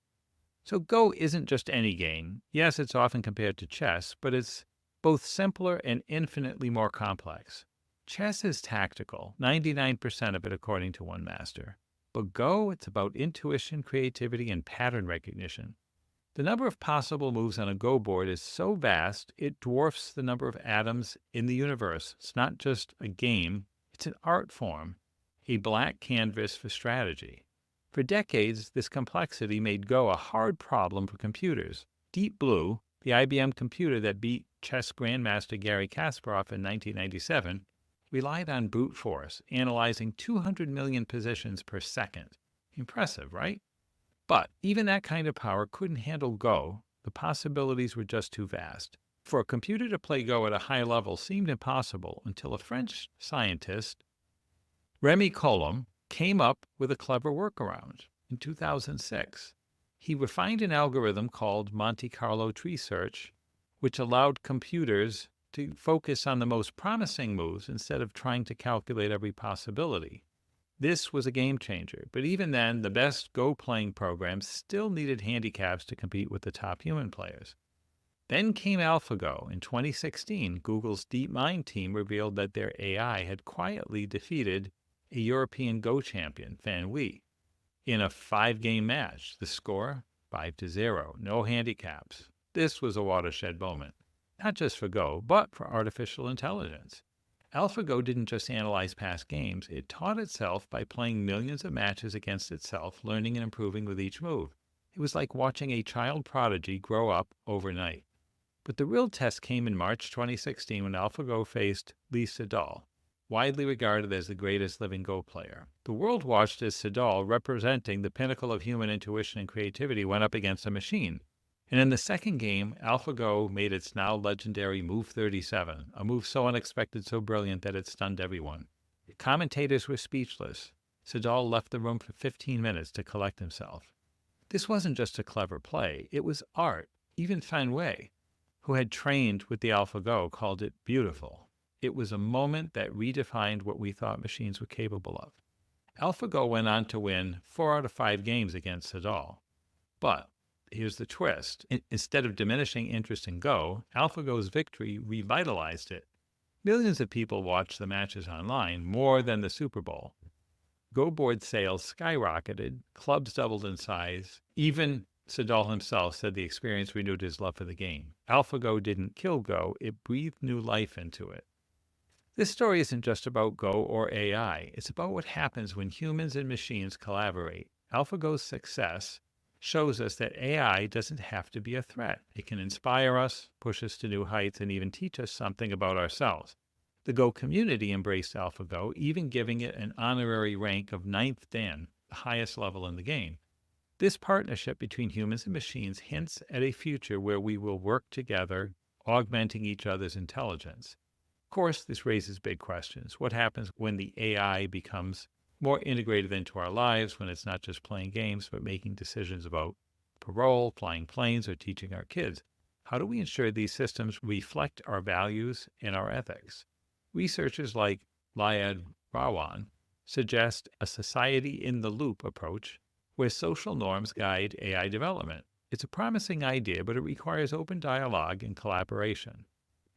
So Go isn't just any game. Yes, it's often compared to chess, but it's both simpler and infinitely more complex. Chess is tactical, 99% of it according to one master. But Go, it's about intuition, creativity, and pattern recognition. The number of possible moves on a Go board is so vast, it dwarfs the number of atoms in the universe. It's not just a game, it's an art form, a blank canvas for strategy. For decades, this complexity made Go a hard problem for computers. Deep Blue, the IBM computer that beat chess grandmaster Garry Kasparov in 1997, relied on brute force, analyzing 200 million positions per second. Impressive, right? But even that kind of power couldn't handle Go. The possibilities were just too vast. For a computer to play Go at a high level seemed impossible until a French scientist, Rémy Coulomb, came up with a clever workaround. In 2006, he refined an algorithm called Monte Carlo tree search, which allowed computers to focus on the most promising moves instead of trying to calculate every possibility. This was a game changer, but even then, the best Go-playing programs still needed handicaps to compete with the top human players. Then came AlphaGo. In 2016, Google's DeepMind team revealed that their AI had quietly defeated a European Go champion, Fan Wei, in a 5-game match. The score, 5-0, no handicaps. This was a watershed moment, not just for Go, but for artificial intelligence. AlphaGo didn't just analyze past games, it taught itself by playing millions of matches against itself, learning and improving with each move. It was like watching a child prodigy grow up overnight. But the real test came in March 2016 when AlphaGo faced Lee Sedol, widely regarded as the greatest living Go player. The world watched as Sedol, representing the pinnacle of human intuition and creativity, went up against a machine. And in the second game, AlphaGo made its now legendary Move 37, a move so unexpected, so brilliant that it stunned everyone. The commentators were speechless. Sedol left the room for 15 minutes to collect himself. This wasn't just a clever play, it was art. Even Fan Wei, who had trained with the AlphaGo, called it beautiful. It was a moment that redefined what we thought machines were capable of. AlphaGo went on to win 4 out of 5 games against Sedol. But here's the twist. Instead of diminishing interest in Go, AlphaGo's victory revitalized it. Millions of people watched the matches online, more than the Super Bowl. Go board sales skyrocketed, clubs doubled in size. Even Sedol himself said the experience renewed his love for the game. AlphaGo didn't kill Go, it breathed new life into it. This story isn't just about Go or AI. It's about what happens when humans and machines collaborate. AlphaGo's success shows us that AI doesn't have to be a threat. It can inspire us, push us to new heights, and even teach us something about ourselves. The Go community embraced AlphaGo, even giving it an honorary rank of 9th Dan, the highest level in the game. This partnership between humans and machines hints at a future where we will work together, augmenting each other's intelligence. Of course, this raises big questions. What happens when the AI becomes more integrated into our lives, when it's not just playing games, but making decisions about parole, flying planes, or teaching our kids? How do we ensure these systems reflect our values and our ethics? Researchers like Lyad Rawan suggest a society-in-the-loop approach where social norms guide AI development. It's a promising idea, but it requires open dialogue and collaboration.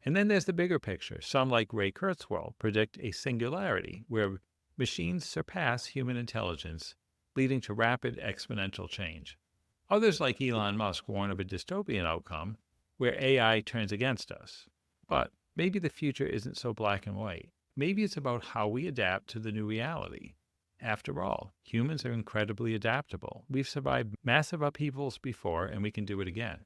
And then there's the bigger picture. Some, like Ray Kurzweil, predict a singularity where machines surpass human intelligence, leading to rapid exponential change. Others, like Elon Musk, warn of a dystopian outcome where AI turns against us. But maybe the future isn't so black and white. Maybe it's about how we adapt to the new reality. After all, humans are incredibly adaptable. We've survived massive upheavals before, and we can do it again.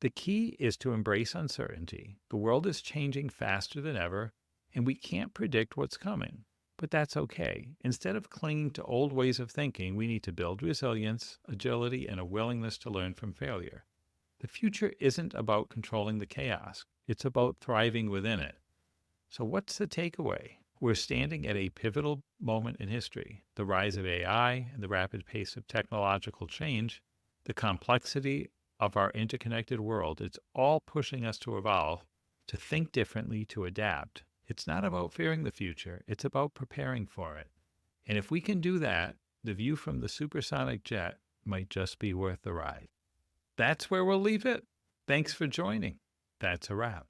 The key is to embrace uncertainty. The world is changing faster than ever, and we can't predict what's coming. But that's okay. Instead of clinging to old ways of thinking, we need to build resilience, agility, and a willingness to learn from failure. The future isn't about controlling the chaos. It's about thriving within it. So what's the takeaway? We're standing at a pivotal moment in history. The rise of AI and the rapid pace of technological change, the complexity of our interconnected world, it's all pushing us to evolve, to think differently, to adapt. It's not about fearing the future. It's about preparing for it. And if we can do that, the view from the supersonic jet might just be worth the ride. That's where we'll leave it. Thanks for joining. That's a wrap.